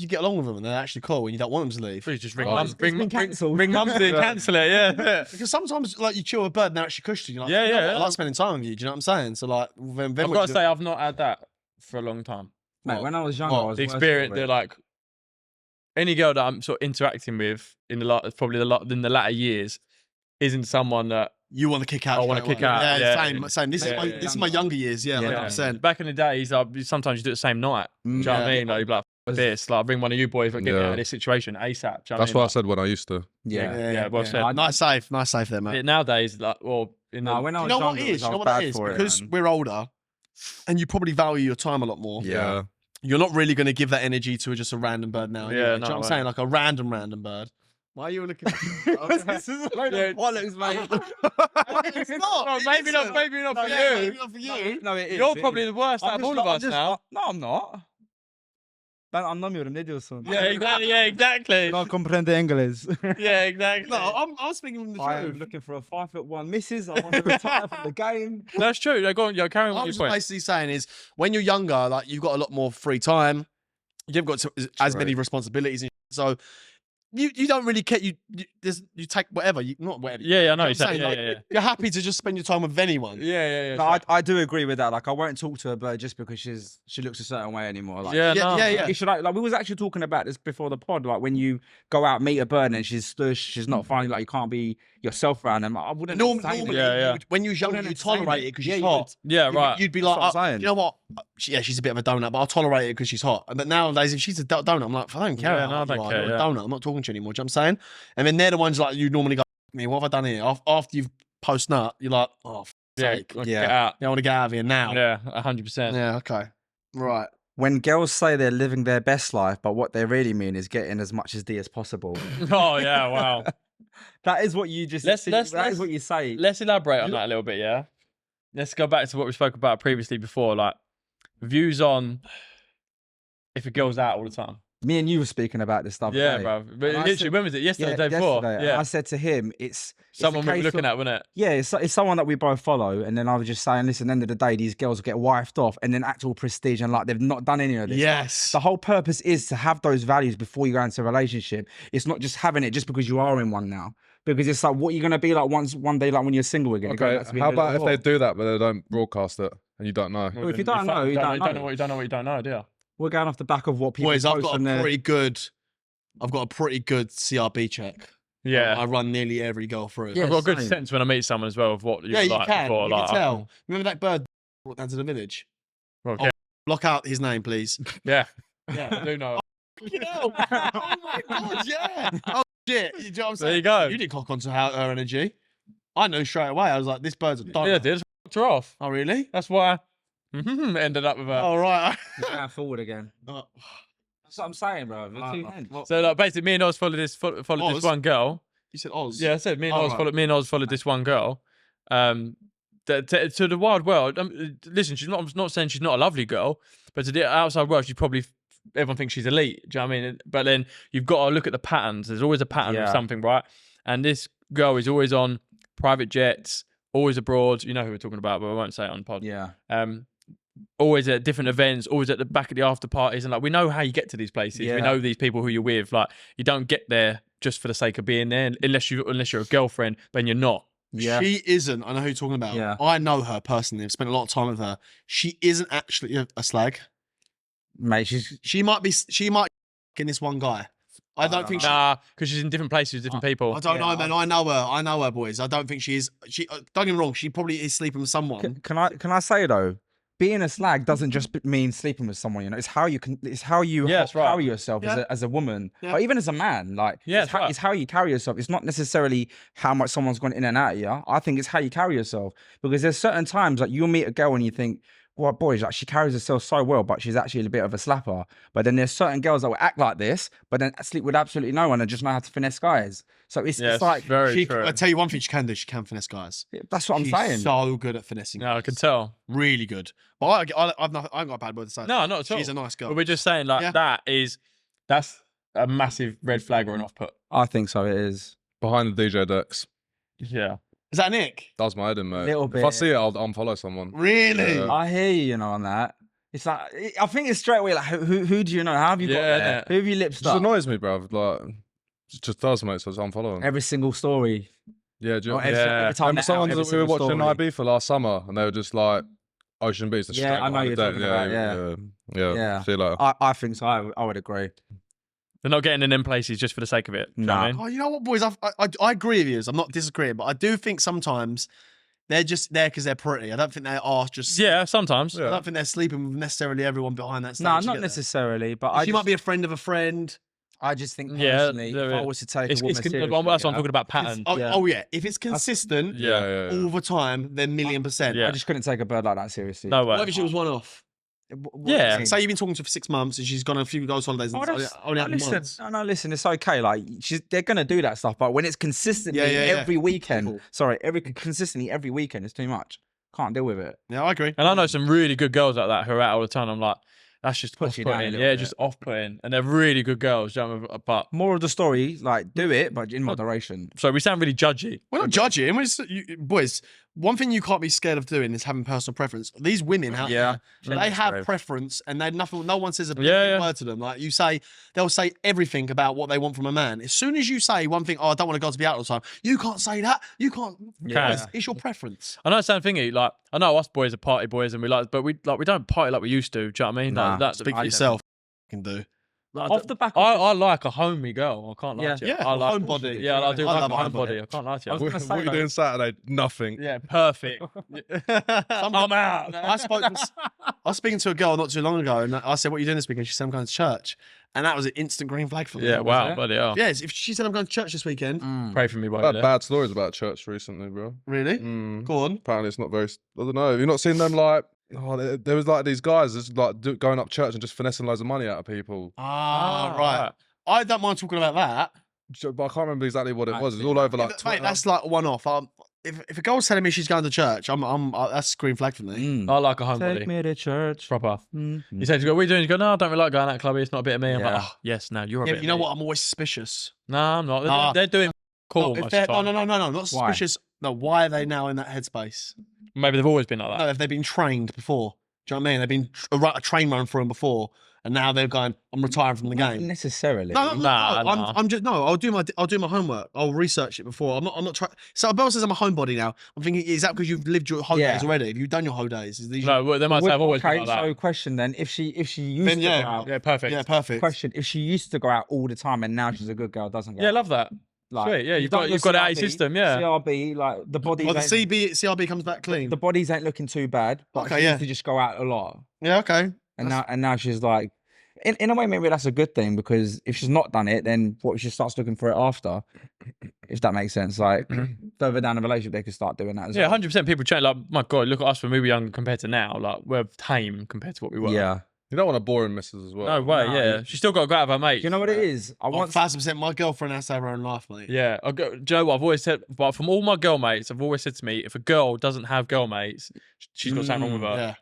you get along with them and they're actually cool and you don't want them to leave? Please just ring Oh, mum. it's been cancelled. Ring mum's in, cancel it. Yeah. Because sometimes, like, you chill with a bird and they're actually cushy. You're like, Yeah, you know yeah, what, I yeah. like spending time with you. Do you know what I'm saying? So, like, then I've what got you to do- say, I've not had that for a long time. Mate, when I was younger, I was The worse experience, for they're it. like any girl that I'm sort of interacting with in the latter years isn't someone that you want to kick out. I wanna straight kick away. out, Yeah, yeah. same. This Yeah, is my younger years. Yeah, Yeah. 100%. back in the days, sometimes you do it the same night. Do you know what I mean? Like, you'd be like, "F this, like, bring one of you boys, but get me out of this situation ASAP." Do you know what That's I mean? what I said when I used to. Yeah, well said. Nice safe there, mate. Like, nowadays, like, well, No, when I You was know what younger, it is? I You know was what that bad is? for it, Because man. we're older, and you probably value your time a lot more. Yeah. You're not really going to give that energy to just a random bird now. Yeah, anyway. Do you no, know what I'm I saying? Like a random bird. Why are you looking? This is a load of bollocks, mate. It's not. Oh, maybe not for Maybe you. not for you. No, it is. You're it probably is. the worst out I'm of all just of not- us I'm just now. not- No, I'm not. I'm not with them. They do son. Yeah, exactly. Yeah, exactly. No comprende inglés. Yeah, exactly. No, I'm speaking from the I am truth. looking for a 5'1" missus. I want to retire from the game. That's true. Go on, carry on What with I'm your just point. basically saying is, when you're younger, like you've got a lot more free time. You've got as many responsibilities, and so you don't really care. You take whatever. Not whatever. Yeah, I know. You Exactly. saying? Yeah, Like, yeah, yeah. You're happy to just spend your time with anyone. Yeah. No, I do agree with that. Like, I won't talk to a bird just because she looks a certain way anymore. Like, Yeah, no. yeah. You should, like we was actually talking about this before the pod. Like, when you go out meet a bird and she's stush, she's not funny. Like, you can't be yourself around them. I wouldn't. Normally, entertain it. Yeah. when you was younger, you tolerate it because she's you hot. Yeah, right. You'd be That's like, what I'm saying. you know what? She's a bit of a donut, but I'll tolerate it because she's hot. But nowadays, if she's a donut, I'm like, I don't care. Yeah, how no, I hot you don't are. care, You're a yeah. donut. I'm not talking to you anymore. Do you know what I'm saying? And then they're the ones like you normally go, me, what have I done here? After you've post nut, you're like, oh, Yeah, sake. get Yeah. out. I want to get out of here now. Yeah, 100%. Yeah, okay. Right. When girls say they're living their best life, but what they really mean is getting as much as D as possible. Oh yeah, wow. That is what you just. Let's- that is what you say. Let's elaborate on that a little bit, yeah? Let's go back to what we spoke about previously before, like views on if a girl's out all the time. Me and you were speaking about this stuff. Yeah, bro. But And I literally, said- when was it? Yesterday, the day before? yesterday, and Yeah. I said to him, it's Someone a we're case looking of- at, wasn't it? Yeah, it's someone that we both follow, and then I was just saying, listen, at the end of the day, these girls get wifed off and then act all prestige and like they've not done any of this. Yes. The whole purpose is to have those values before you go into a relationship. It's not just having it just because you are in one now. Because it's like, what you're gonna be like one day, like when you're single again. Okay, how about if they do that, but they don't broadcast it and you don't know? Well, if you don't know, you don't know. what you don't know what you don't know, do you? We're going off the back of what people Boys, post on their... I've got a pretty good CRB check. Yeah. I run nearly every girl through. Yeah, I've got a good same. sense when I meet someone as well of what you Yeah, you like can. before. You Like, can tell. Remember that bird brought down to the village? Okay. Block out his name, please. Yeah. Yeah, I do know. Fucking hell. Oh my god, yeah. Oh shit. You know what I'm saying? There you go. You didn't clock onto her energy. I knew straight away. I was like, this bird's a donut. Yeah, I did. Fucked her off. Oh really? That's why I ended up with her. Oh right. We're going forward again. Oh, That's what I'm saying, bro. We're too hench. well, So like basically, me and Oz followed this Oz? one girl. you said Oz. Yeah, I said me and Oh, Oz right. followed this one girl. to the wild world. Listen, I'm not saying she's not a lovely girl, but to the outside world, everyone thinks she's elite. Do you know what I mean? But then you've got to look at the patterns. There's always a pattern of something, right? And this girl is always on private jets, always abroad. You know who we're talking about, but I won't say it on pod. Yeah. Always at different events, always at the back of the after parties, and like we know how you get to these places. Yeah. We know these people who you're with. Like you don't get there just for the sake of being there, unless you're a girlfriend, then you're not. Yeah. She isn't. I know who you're talking about. Yeah. I know her personally. I've spent a lot of time with her. She isn't actually a slag. Mate, She might be in this one guy. I don't think Nah, because she's in different places, different people. I don't know, man. I know her, boys. I don't think she is. Don't get me wrong. She probably is sleeping with someone. Can I say though, being a slag doesn't just mean sleeping with someone. You know, it's how you that's right. carry yourself as a woman, or even as a man. Like, it's how you carry yourself. It's not necessarily how much someone's gone in and out of you. I think it's how you carry yourself, because there's certain times like you'll meet a girl and you think, well, boys, like she carries herself so well, but she's actually a bit of a slapper. But then there's certain girls that will act like this, but then sleep with absolutely no one and just know how to finesse guys. So it's like very true. I tell you one thing she can do. She can finesse guys. That's what I'm saying. So good at finessing. No, I guys. can tell. Really good. But I haven't got a bad word to say. No, not at all. She's a nice girl. But we're just saying like that's a massive red flag or an off put. I think so. It is. Behind the DJ decks. Yeah. Is that Nick? Does my head in, mate. Little If I bit. see it, I'll unfollow someone. Really? Yeah. I hear you, on that. It's like I think it's straight away like who do you know? How have you got there? Who have you lipped It just up? annoys me, bruv. Like, it just does, mate. So I'm following. Every single story. Yeah, do you Or every time Remember they're someone out, every that we were single watching story. IB for last summer, and they were just like Ocean Beach. Yeah, I know you're talking about, yeah. See you later. I think so. I would agree. They're not getting in them places just for the sake of it. Do you know what I mean? Oh, you know what, boys? I agree with you. I'm not disagreeing, but I do think sometimes they're just there because they're pretty. I don't think they are just. Yeah, sometimes. I don't think they're sleeping with necessarily everyone behind that stage. No, to not get there. necessarily, but She might be a friend of a friend. I just think Yeah, personally, there if I is. was to take It's, a woman that's seriously, what I'm you know, talking about pattern. Oh yeah, if it's consistent Yeah. all the time, then %1,000,000. Yeah. I just couldn't take a bird like that seriously. No way. What if she was one off? Yeah. Say you've been talking to her for 6 months and she's gone on a few girls' holidays and only happened once. No, listen, it's okay. Like they're gonna do that stuff, but when it's consistently every weekend, consistently every weekend, it's too much. Can't deal with it. Yeah, I agree. And I know some really good girls like that who are out all the time. I'm like, that's just Puts you down a off-putting. little Yeah, bit. just off-putting. And they're really good girls. Do you know what I mean? But More of the story, like do it, but in moderation. so we sound really judgy. We're not judging. Boys, one thing you can't be scared of doing is having personal preference. These women, they have preference, and no one says a word to them. Like they'll say everything about what they want from a man. As soon as you say one thing, I don't want a girl to be out all the time. You can't say that. You can't. Yeah. It's your preference. I know it's something thingy. Like I know us boys are party boys, and we don't party like we used to. Do you know what I mean? Nah. Like, Speak for yourself. Can do. Off the back of I like a homey girl. I can't lie to you. Yeah, I like homebody. Yeah, I do I like love a a homebody. I can't lie to you. What are you doing Saturday? Nothing. Yeah, perfect. I'm out. I was speaking to a girl not too long ago, and I said, "What are you doing this weekend?" She said, "I'm going to church," and that was an instant green flag for me. Yeah, wow, bloody hell. Yes, if she said I'm going to church this weekend, Pray for me, I've by had bad stories about church recently, bro. really? Go on. Apparently, it's not very. I don't know. Have you not seen them like? Oh, there was like these guys just like going up church and just finessing loads of money out of people. Right. I don't mind talking about that. But I can't remember exactly what it was. It was all over like. Mate, Twitter. that's like a one-off. If a girl's telling me she's going to church, that's a green flag for me. I like a Take homebody. me to church. Proper. You say to go, what are you doing? You go, no, I don't really like going out clubbing. It's not a bit of me. I'm like, oh, yes, now you're a Yeah, bit but of you know me. what? I'm always suspicious. No, I'm not. Nah. They're doing cool. No, most of the time. no, not suspicious. No, why are they now in that headspace? Maybe they've always been like that. No, if they've been trained before. Do you know what I mean? They've been a train run for them before, and now they're going, I'm retiring from the Not game. necessarily. No, Nah. I'm just I'll do my homework. I'll research it before. I'm not trying. So a girl says I'm a homebody now. I'm thinking, is that because you've lived your holidays already? Have you done your holidays? No, well, they might say I've always been like that. So question then, if she used Then to yeah. go out, Yeah, perfect. Yeah, perfect. question, if she used to go out all the time and now she's a good girl, doesn't go Yeah, out. love that. Like, Sweet. Yeah, you've done got your it out of CRB, your system. Yeah. CRB, like the body. Well, the CRB comes back clean. The bodies ain't looking too bad, but Okay, she yeah. used to just go out a lot. Yeah, okay. And now she's like, in a way, maybe that's a good thing, because if she's not done it, then what if she starts looking for it after? If that makes sense, like further down the relationship, they could start doing that as Yeah, well. 100% people change. Like, my God, look at us when we were young compared to now. Like, we're tame compared to what we were. Yeah. You don't want a boring missus as well. No way, No. yeah. She's still got to go out of her mates. You know what it is? I want 1,000%. My girlfriend has to have her own life, mate. Yeah, do you know what I've always said? But from all my girl mates, I've always said to me, if a girl doesn't have girl mates, she's got something wrong with her. Yeah.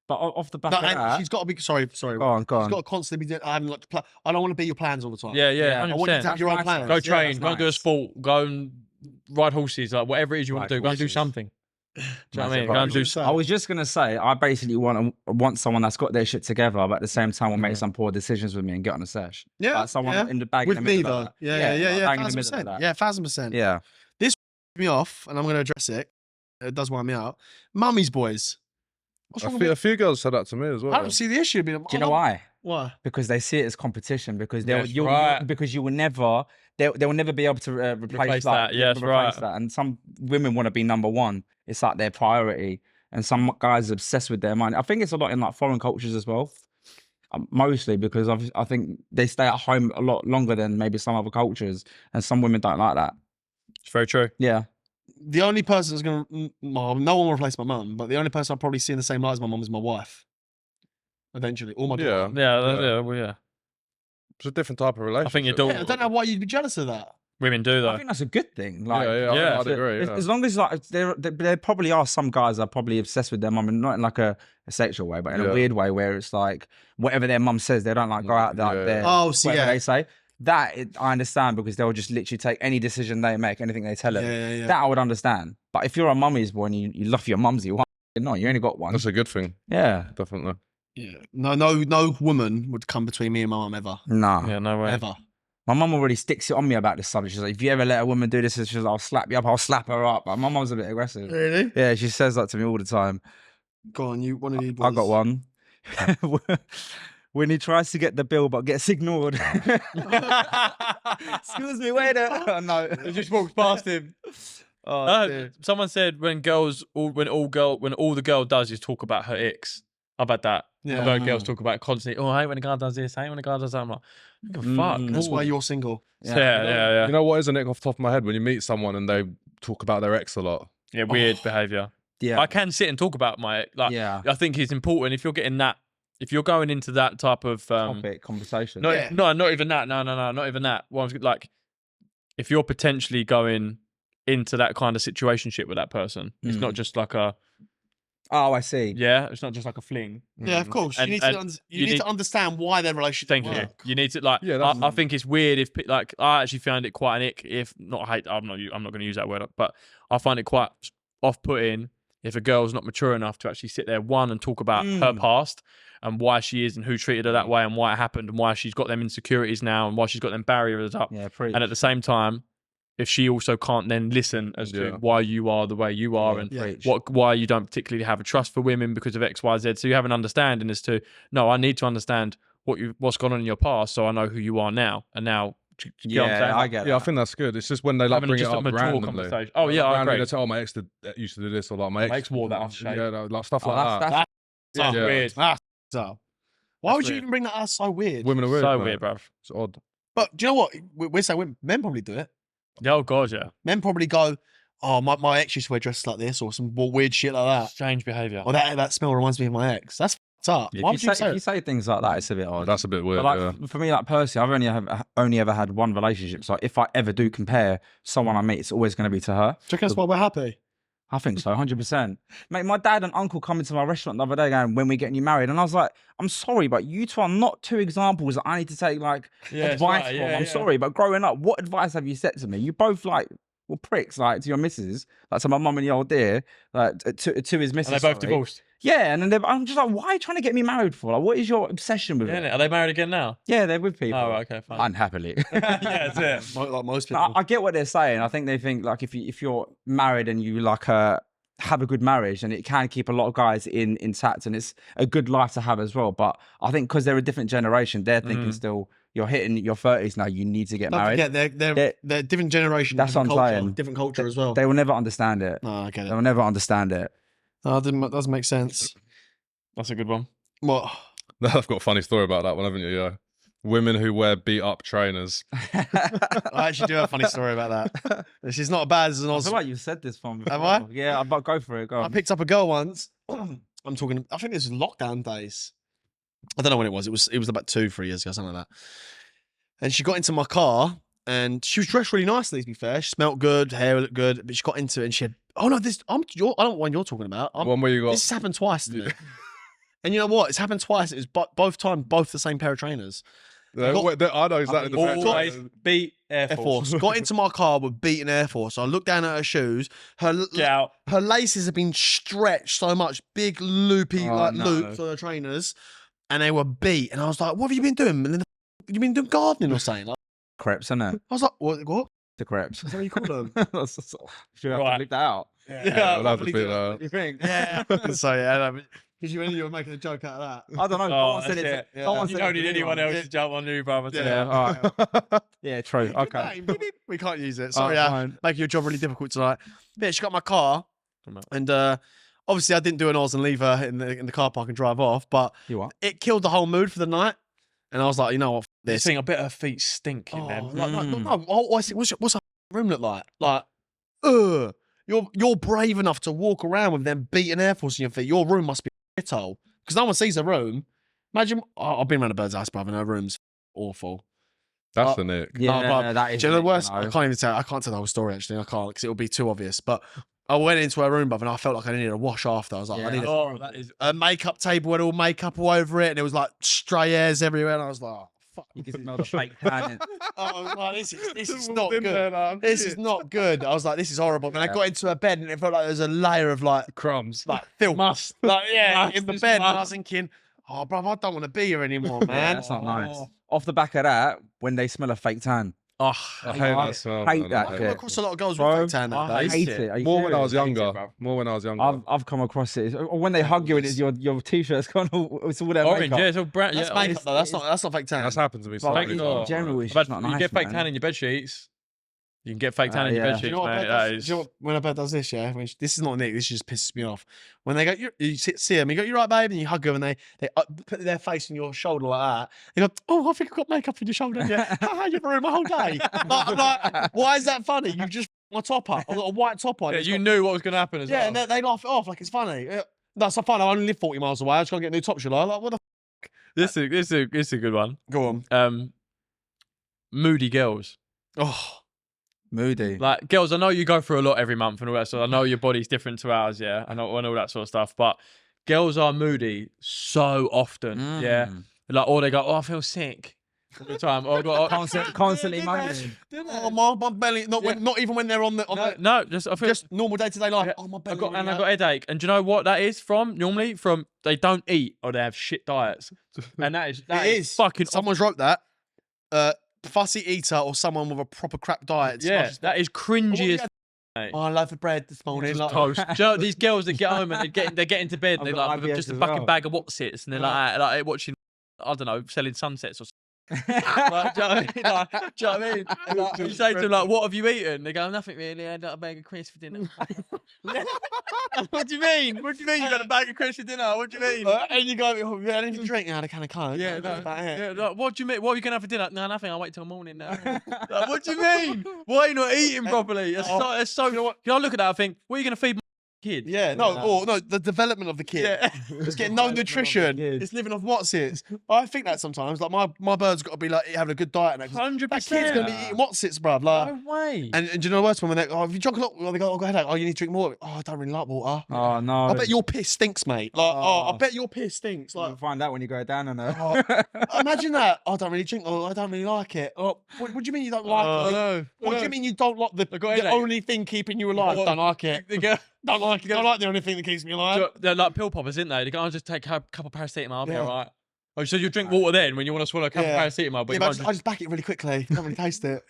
But off the back No, of and that, she's got to be. Sorry. go on. She's got to constantly be doing. I don't want to be your plans all the time. Yeah, Yeah. I want you to 100%. have your own That's plans. nice. Go Yeah, train, that's go and do a nice. sport, go and ride horses, like whatever it is you want Ride to do, go and do horses. something. Do you know what I Massive mean? Go and do. horses. I was just gonna say, I basically want someone that's got their shit together, but at the same time will make some poor decisions with me and get on the sesh. Yeah, Like someone yeah. in the bag With in the me middle though. of that. Yeah. bang in the middle of 1,000%. that. Yeah, 1,000%. Yeah. Me off, and I'm going to address it. It does wind me out. Mummy's boys. What's wrong with A few girls said that to me as well. I don't see the issue. Do you know why? Why? Because they see it as competition. Because That's right. because you will never they will never be able to replace that. Yeah, that's replace right. that. And some women want to be number one. It's like their priority. And some guys are obsessed with their money. I think it's a lot in like foreign cultures as well. Mostly because I think they stay at home a lot longer than maybe some other cultures, and some women don't like that. It's very true. Yeah. The only person that's going to, well, no one will replace my mum, but the only person I'll probably see in the same light as my mum is my wife. Eventually, or my daughter. Yeah. It's a different type of relationship. I think your daughter. Yeah, I don't know why you'd be jealous of that. Women do I though. think that's a good thing. Like, Yeah. I'd agree. As long as like there probably are some guys that are probably obsessed with their mum, and not in like a sexual way, but in a weird way where it's like whatever their mum says, they don't like go out there. Oh, so whatever yeah. they say. I understand because they'll just literally take any decision they make, anything they tell them. Yeah. That I would understand. But if you're a mummy's boy and you love your mumsy, why not? You only got one. That's a good thing. Yeah. Definitely. Yeah. No woman would come between me and my mum ever. Nah. Yeah, no way. Ever. My mum already sticks it on me about this subject. She's like, if you ever let a woman do this, she's like, I'll slap you up, I'll slap her up. But my mum's a bit aggressive. Really? Yeah, she says that to me all the time. Go on, you one of these. I got one. When he tries to get the bill but gets ignored. Excuse me, waiter. Oh, no. It just walks past him. Someone said when all the girl does is talk about her ex. How about that? Yeah. I've heard girls talk about it constantly. Oh, I hate when a guy does this. I hate when a guy does that. I'm like, fuck. That's why you're single. Yeah. You know what is a nick off the top of my head when you meet someone and they talk about their ex a lot? Yeah, weird behaviour. Yeah. I can sit and talk about my Yeah. I think it's important if you're getting that. If you're going into that type of Topic, conversation. not Yeah. not even that. No, not even that. Well, like if you're potentially going into that kind of situationship with that person, it's not just like a Oh, I see. it's not just like a fling. Yeah, of course. And- you need, and you need to understand why their relationship. Thank didn't you. work. You need to like. Yeah, that's- I think it's weird if like I actually found it quite an ick. If not hate, I'm not going to use that word, but I find it quite off-putting if a girl's not mature enough to actually sit there and talk about her past and why she is and who treated her that way and why it happened and why she's got them insecurities now and why she's got them barriers up. Yeah, pretty. And at the same time, if she also can't then listen as to why you are the way you are and preach. why you don't particularly have a trust for women because of X, Y, Z. So you have an understanding as to, no, I need to understand what's gone on in your past so I know who you are now. And now, do you know what I'm saying? I get Yeah, I that. think that's good. It's just when they like Having bring it just a up mature randomly. conversation. Oh, yeah, I Randomly agree. they say, oh, my ex used to do this, or like my ex wore that off shape. Yeah, like stuff Oh, like that. that's That's Yeah. weird. So, why would you weird. even bring that up? So weird. Women are weird. So mate. weird, bruv. It's odd. But do you know what? We're saying men probably do it. Yeah, oh, God, yeah. Men probably go, oh, my ex used to wear dresses like this or some weird shit like that. Strange behaviour. Or that smell reminds me of my ex. That's fucked up. If Why you would you say, if you say say things like that, it's a bit odd. That's a bit weird. But like, for me, like personally, I've only ever had one relationship. So if I ever do compare someone I meet, it's always going to be to her. Do you reckon that's why we're happy? I think so, 100%. Mate, my dad and uncle come into my restaurant the other day going, when we getting you married? And I was like, I'm sorry, but you two are not two examples that I need to take like Yeah, advice right, from. yeah, I'm yeah. sorry, but growing up, what advice have you said to me? You both like, well, pricks, like to your missus, like to my mum and the old dear, like to his missus. Are they both sorry. divorced? Yeah, and then I'm just like, why are you trying to get me married for? Like, what is your obsession with Yeah, it? innit? Are they married again now? Yeah, they're with people. Oh, right, okay, fine. Unhappily. Yeah, that's it. Like most No, people. I get what they're saying. I think they think like if you're married and you like have a good marriage, and it can keep a lot of guys intact, and it's a good life to have as well. But I think because they're a different generation, they're thinking still you're hitting your 30s now. You need to get Don't married. forget, they're different generation. That's different what I'm culture, saying. different culture as well. They will never understand it. No, I get They it. will never understand it. No, that doesn't make sense. That's a good one. What? I've got a funny story about that one, haven't you? Yeah. Women who wear beat up trainers. I actually do have a funny story about that. She's not as bad as an I Oz. feel like you've said this one before. Have I? Yeah, but go for it. Go I on. picked up a girl once. I think this was lockdown days. I don't know when it was. It was about 2-3 years ago, something like that. And she got into my car, and she was dressed really nicely. To be fair, she smelled good, hair looked good. But she got into it, and she had, oh no, I don't know what you're talking about. One where you got. This has happened twice to me. And you know what? It's happened twice. It was both times, both the same pair of trainers. I know exactly the Always beat Air Air Force. Force. Got into my car with beaten Air Force. I looked down at her shoes. Get out. Her laces have been stretched so much, big loopy loops on her trainers, and they were beat. And I was like, "What have you been doing? And then you been doing gardening or something?" Like, Crepes, isn't it? I was like, "What? The crepes. Is that what you call them?" Should have Right. to leave that out. Yeah, I'll have to beat that. You think? Yeah. So yeah, because you were making a joke out of that. I don't know. Oh, Someone said that's it. it. Someone You said don't it need to anyone anyone. else to jump on you, brother. Yeah, all right. Yeah, true. Good Okay. name. Beep, beep. We can't use it. Sorry, fine. making your job really difficult tonight. But yeah, she got my car, and obviously I didn't do an Oz and leave her in the car park and drive off. But You what? it killed the whole mood for the night. And I was like, you know what, This this. thing, I bet her feet stink in Oh, them. what's her room look like? Like, you're brave enough to walk around with them beaten Air Force in your feet. Your room must be a shithole because no one sees her room. Imagine, I've been around a bird's house, brother, and her room's awful. That's the Nick. Yeah, but that is. Do you know the worst? you know. I can't tell the whole story actually. I can't because it'll be too obvious. But I went into her room, brother, and I felt like I needed a wash after. I was like, Yeah, I need Oh, that is. a makeup table with all makeup all over it, and it was like stray hairs everywhere. And I was like, oh, fuck. You can smell the fake tan. I was like, this is not good. This is not good. I was like, this is horrible. And I got into her bed, and it felt like there was a layer of like Crumbs. filth, Must. like Must, in the it's bed. And I was must. thinking, oh, brother, I don't want to be here anymore, Yeah, man. that's not nice. Off the back of that, when they smell a fake tan, Oh, I hate that smell. hate man. that I I hate come shit. across a lot of girls Bro, with fake tan I I nowadays. hate it. it. Are you More when I serious? was younger. bro. More when I was younger. I've come across it. Or when they hug you and it's your t-shirt's gone all, it's all their orange. makeup. Yeah, it's all brown. That's Yeah, makeup though. That's not fake tan. That's happened to me. But so like, many in times, general, man. it's But just not you nice, get fake man. tan in your bed sheets. You can get fake tan in your yeah. bed Do sheets, you know what mate. Beth That does? is. Do you know what, when a bed does this, yeah? This is not Nick. This just pisses me off. When they go, you see them, you go, "You're right, babe," and you hug them, and they put their face on your shoulder like that. They go, "Oh, I think I've got makeup on your shoulder." Yeah, you've ruined my whole day. I'm like, why is that funny? You just my top up. I've got a white top on. Yeah, It's you got- knew what was going to happen as yeah, well. and they laugh it off like it's funny. That's not fun. I only live 40 miles away. I just got to get new tops. You're like, what the? This is a good one. Go on. Moody girls. Oh, Moody. Like girls, I know you go through a lot every month and all that. So I know your body's different to ours, yeah. I know and all that sort of stuff. But girls are moody so often, yeah. Like, or they go, "Oh, I feel sick." All the time. Or, Constantly moaning. oh my belly. Not even when they're on the no, just I feel just normal day to day life. Yeah. Oh my I belly. got really a hurt. headache. And do you know what that is from? Normally from they don't eat or they have shit diets. And that It is is fucking Someone's wrote that. Fussy eater or someone with a proper crap diet. yeah, that is cringy as Oh, I love the bread this morning. just Like, toast. Do you know, these girls that get home and they get into bed and I've they're got like IBS just a as fucking well. bag of Wotsits and they're like watching, I don't know, selling sunsets or something. Like, do you know what I mean? Like, do you know what I mean? Like, you say to them like, "What have you eaten?" They go, "Nothing really. I had a bag of crisps for dinner." What do you mean? What do you mean you got a bag of crisps for dinner? What do you mean? and you go, "Oh, you had anything to drink?" I had a can of Coke. Yeah, That's about it. yeah, like, what do you mean? What are you gonna have for dinner? No, nothing. I'll wait till morning now. Like, what do you mean? Why are you not eating properly? It's so. You know what? I look at that. I think, what are you gonna feed my kid? Yeah, no, the development of the kid. Yeah. It's getting no nutrition. kid. It's living off Wotsits. I think that sometimes. Like my bird's got to be like having a good diet. And that 'cause that kid's gonna be 100%. eating Wotsits, bruv. Like, No way. and do you know the worst one when they oh, if you drunk a lot, well, they go, "Oh, go ahead. Oh, you need to drink more." Oh, I don't really like water. Oh no. I bet your piss stinks, mate. Like, I Oh. bet your piss stinks. You'll Like, find out when you go down on her. imagine that. I don't really drink. Oh, I don't really like it. Oh, what do you mean you don't like it? no. What do you mean you don't like I got the headache. only thing keeping you alive? What? Don't like it. They go, Don't like it. Don't like the only thing that keeps me alive. they're like pill poppers, isn't they? They go, "I'll just take a couple of paracetamol. I'll be Yeah. all right." Oh, so you drink water then when you want to swallow a couple Yeah. of paracetamol, but Yeah, you but can't I just back it really quickly. Don't really taste it.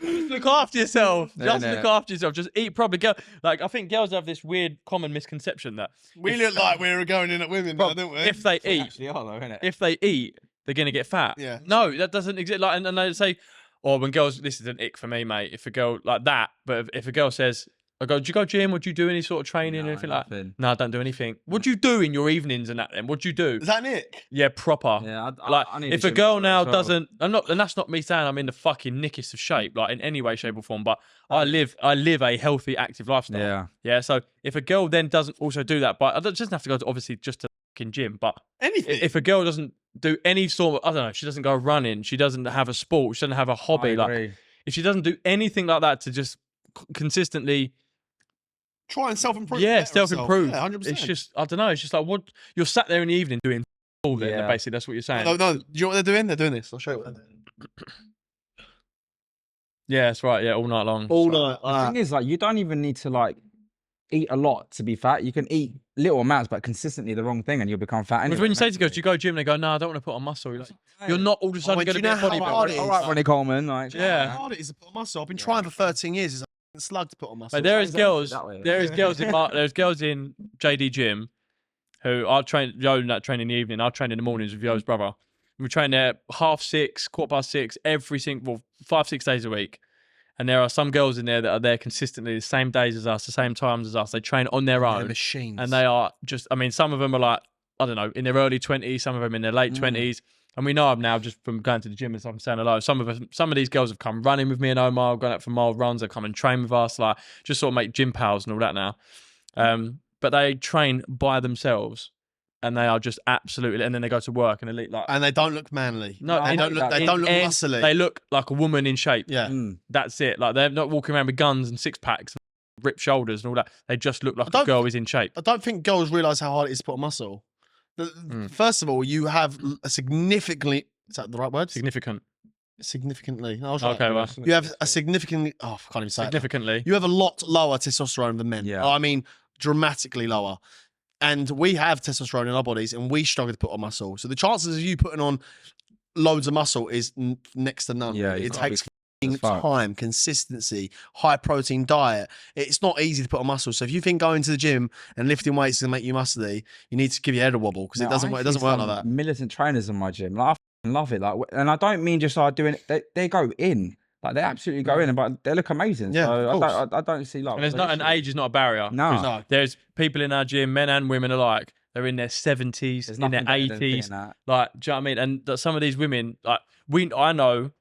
just look after yourself. Just Innit? look after yourself. Just eat properly. Girl, like I think girls have this weird common misconception that We look like we were going in at women, now, don't we? if they eat, Actually are though, innit? if they eat, they're gonna get fat. Yeah. No, that doesn't exist. Like, and they say, or when girls, this is an ick for me, mate. If a girl like that, but if a girl says, "I go, do you go gym? Or do you do any sort of training or anything like?" nothing. No, I don't do anything. What do you do in your evenings and that? Then what do you do? Is that Nick? Yeah, proper. Yeah, Like, I need if to a gym girl now as well. doesn't, I'm not, and that's not me saying I'm in the fucking nickest of shape, like in any way, shape, or form. But I live a healthy, active lifestyle. Yeah. Yeah. So if a girl then doesn't also do that, but it doesn't have to go to obviously just to fucking gym. But Anything. if a girl doesn't do any sort of, I don't know, she doesn't go running, she doesn't have a sport, she doesn't have a hobby, like if she doesn't do anything like that to just consistently Try and self-improve. Yeah, better herself. self-improve. Yeah, 100%. It's just, I don't know. It's just like what you're sat there in the evening doing. All then, Yeah. basically, that's what you're saying. No, do you know what they're doing? They're doing this. I'll show you what they're doing. Yeah, that's right. Yeah, all night long. All night. The thing is, like, you don't even need to like eat a lot to be fat. You can eat little amounts, but consistently the wrong thing, and you'll become fat. Because Anyway, when you say to girls, do you go gym? They go, no, I don't want to put on muscle. You're, like, you're not all of a sudden do going to you be a know how hard bodybuilder. it is? all right, Ronnie Coleman, like, Yeah. How hard it is to put on muscle. I've been trying for 13 years. It's a slug to put on muscle. But there is girls. that way. There is girls in there's girls in JD gym who I train. Yo, that train in the evening. I train in the mornings with Yo's brother. We train there 6:30, 6:15, every single 5-6 days a week. And there are some girls in there that are there consistently the same days as us, the same times as us. They train on their They're own. machines. And they are just, I mean, some of them are like, I don't know, in their early 20s, some of them in their late 20s. And we know them now just from going to the gym and stuff and saying hello. Some of these girls have come running with me and Omar, gone out for mile runs. They come and train with us, like just sort of make gym pals and all that now. But they train by themselves, and they are just absolutely. And then they go to work and they look like. And they don't look manly. No, they don't look. They don't look muscly. They look like a woman in shape. Yeah. That's it. Like they're not walking around with guns and six packs, and ripped shoulders and all that. They just look like a girl is in shape. I don't think girls realise how hard it is to put on muscle. First of all, you have a significantly. Is that the right word? Significant. Significantly. I was right. Okay, well, You have a significantly. Oh, I can't even say it. significantly. You have a lot lower testosterone than men. Yeah. I mean, dramatically lower. And we have testosterone in our bodies, and we struggle to put on muscle. So the chances of you putting on loads of muscle is next to none. Yeah, It you've gotta takes be as fuck. time, consistency, high protein diet. It's not easy to put on muscle. So if you think going to the gym and lifting weights is going to make you muscly, you need to give your head a wobble because it doesn't work. It doesn't work like that. Militant trainers in my gym, like, I f***ing love it. Like, and I don't mean just like doing it. They go in, like they absolutely go in, but they look amazing. Yeah, so of course. I don't see like. And there's not an age is not a barrier. No. 'Cause No. There's people in our gym, men and women alike. They're in their 70s, There's in their nothing better than 80s. doing that. Like, do you know what I mean? And some of these women, like I know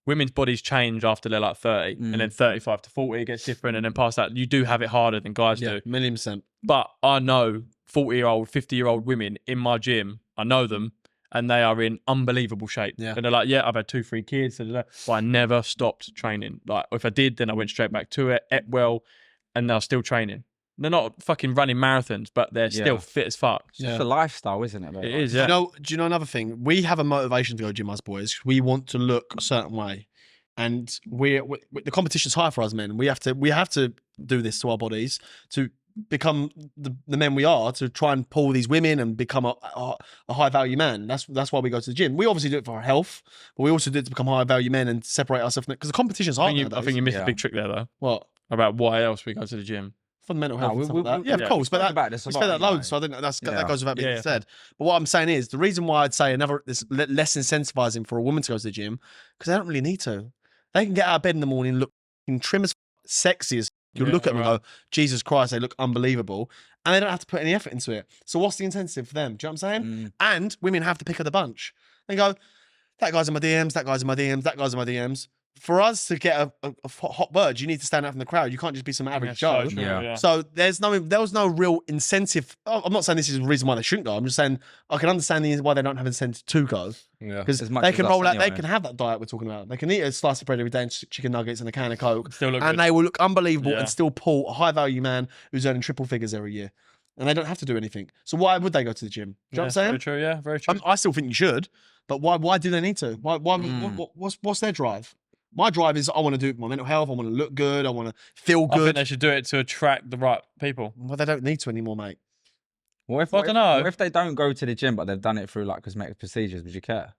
women's bodies change after they're like 30, and then 35 to 40 it gets different, and then past that you do have it harder than guys Yeah, do. 1,000,000%. But I know 40-year-old, 50-year-old women in my gym. I know them, and they are in unbelievable shape. Yeah. And they're like, yeah, I've had 2-3 kids, but I never stopped training. Like, if I did, then I went straight back to it, ate well, and they're still training. They're not fucking running marathons, but they're still fit as fuck. It's just a lifestyle, isn't it? It is, Do yeah. you know another thing? We have a motivation to go gym as boys. We want to look a certain way, and we the competition's high for us men. We have to do this to our bodies to become the men we are, to try and pull these women and become a high value man. That's why we go to the gym. We obviously do it for our health, but we also do it to become high value men and separate ourselves because the competition's hard. I think you missed a big trick there, though, What? about why else we go to the gym. For the mental health and stuff we- like that. we- Yeah, of yeah. course. But Spoke about this a we lot, said that you know. loads, so I think that Yeah. goes without being Yeah. said. But what I'm saying is, the reason why I'd say less incentivizing for a woman to go to the gym, because they don't really need to. They can get out of bed in the morning, look trim as sexy as you Yeah, look at them right. and go, Jesus Christ, they look unbelievable. And they don't have to put any effort into it. So what's the incentive for them? Do you know what I'm saying? And women have the pick of the bunch. They go, that guy's in my DMs, that guy's in my DMs, that guy's in my DMs. For us to get a hot bird, you need to stand out from the crowd. You can't just be some average Joe. So true, Yeah. So there was no real incentive. I'm not saying this is the reason why they shouldn't go. I'm just saying I can understand why they don't have incentive to go. Yeah. Because As much they as can us roll out, they anyway. can have that diet we're talking about. They can eat a slice of bread every day and chicken nuggets and a can of Coke. Still look And good. they will look unbelievable Yeah. and still pull a high value man who's earning triple figures every year. And they don't have to do anything. So why would they go to the gym? Do you know what I'm saying? Very true, yeah, very true. I still think you should, but why do they need to? What's their drive? My drive is I want to do it for my mental health. I want to look good. I want to feel I think good. they should do it to attract the right people. Well, they don't need to anymore, mate. What if, I don't know. What if they don't go to the gym, but they've done it through like cosmetic procedures? Would you care?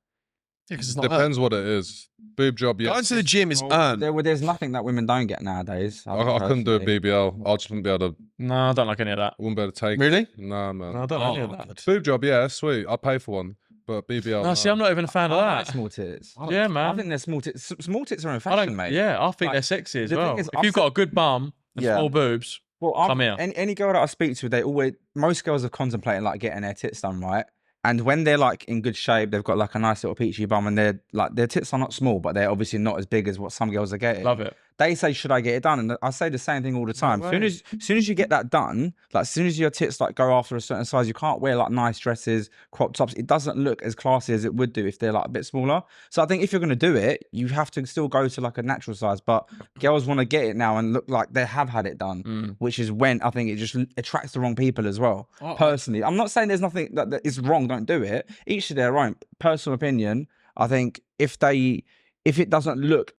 Yeah, because it's not Depends what it is. Boob job, yes. Going to the gym is earned. There's nothing that women don't get nowadays. I couldn't do a personally. BBL. I just wouldn't be able to. No, I don't like any of that. I wouldn't be able to take. Really? Nah, man. No, I don't like any of that. God. Boob job, yeah, sweet. I'll pay for one. But BBL. No, see, I'm not even a fan of I like that. small tits. Yeah, I man. think they're small tits. Small tits are in I fashion, don't, mate. yeah, I think Like, they're sexy as the thing well. is, If I've you've got a good bum and Yeah. small boobs, Well, come here. any girl that I speak to, most girls are contemplating like getting their tits done, right? And when they're like in good shape, they've got like a nice little peachy bum, and they're like their tits are not small, but they're obviously not as big as what some girls are getting. love it. they say, should I get it done? And I say the same thing all the time. As soon as you get that done, like as soon as your tits like go after a certain size, you can't wear like nice dresses, crop tops. It doesn't look as classy as it would do if they're like a bit smaller. So I think if you're going to do it, you have to still go to like a natural size. But girls want to get it now and look like they have had it done, which is when I think it just attracts the wrong people as well. Personally, I'm not saying there's nothing that is wrong. Don't do it. Each to their own. Personal opinion. I think if it doesn't look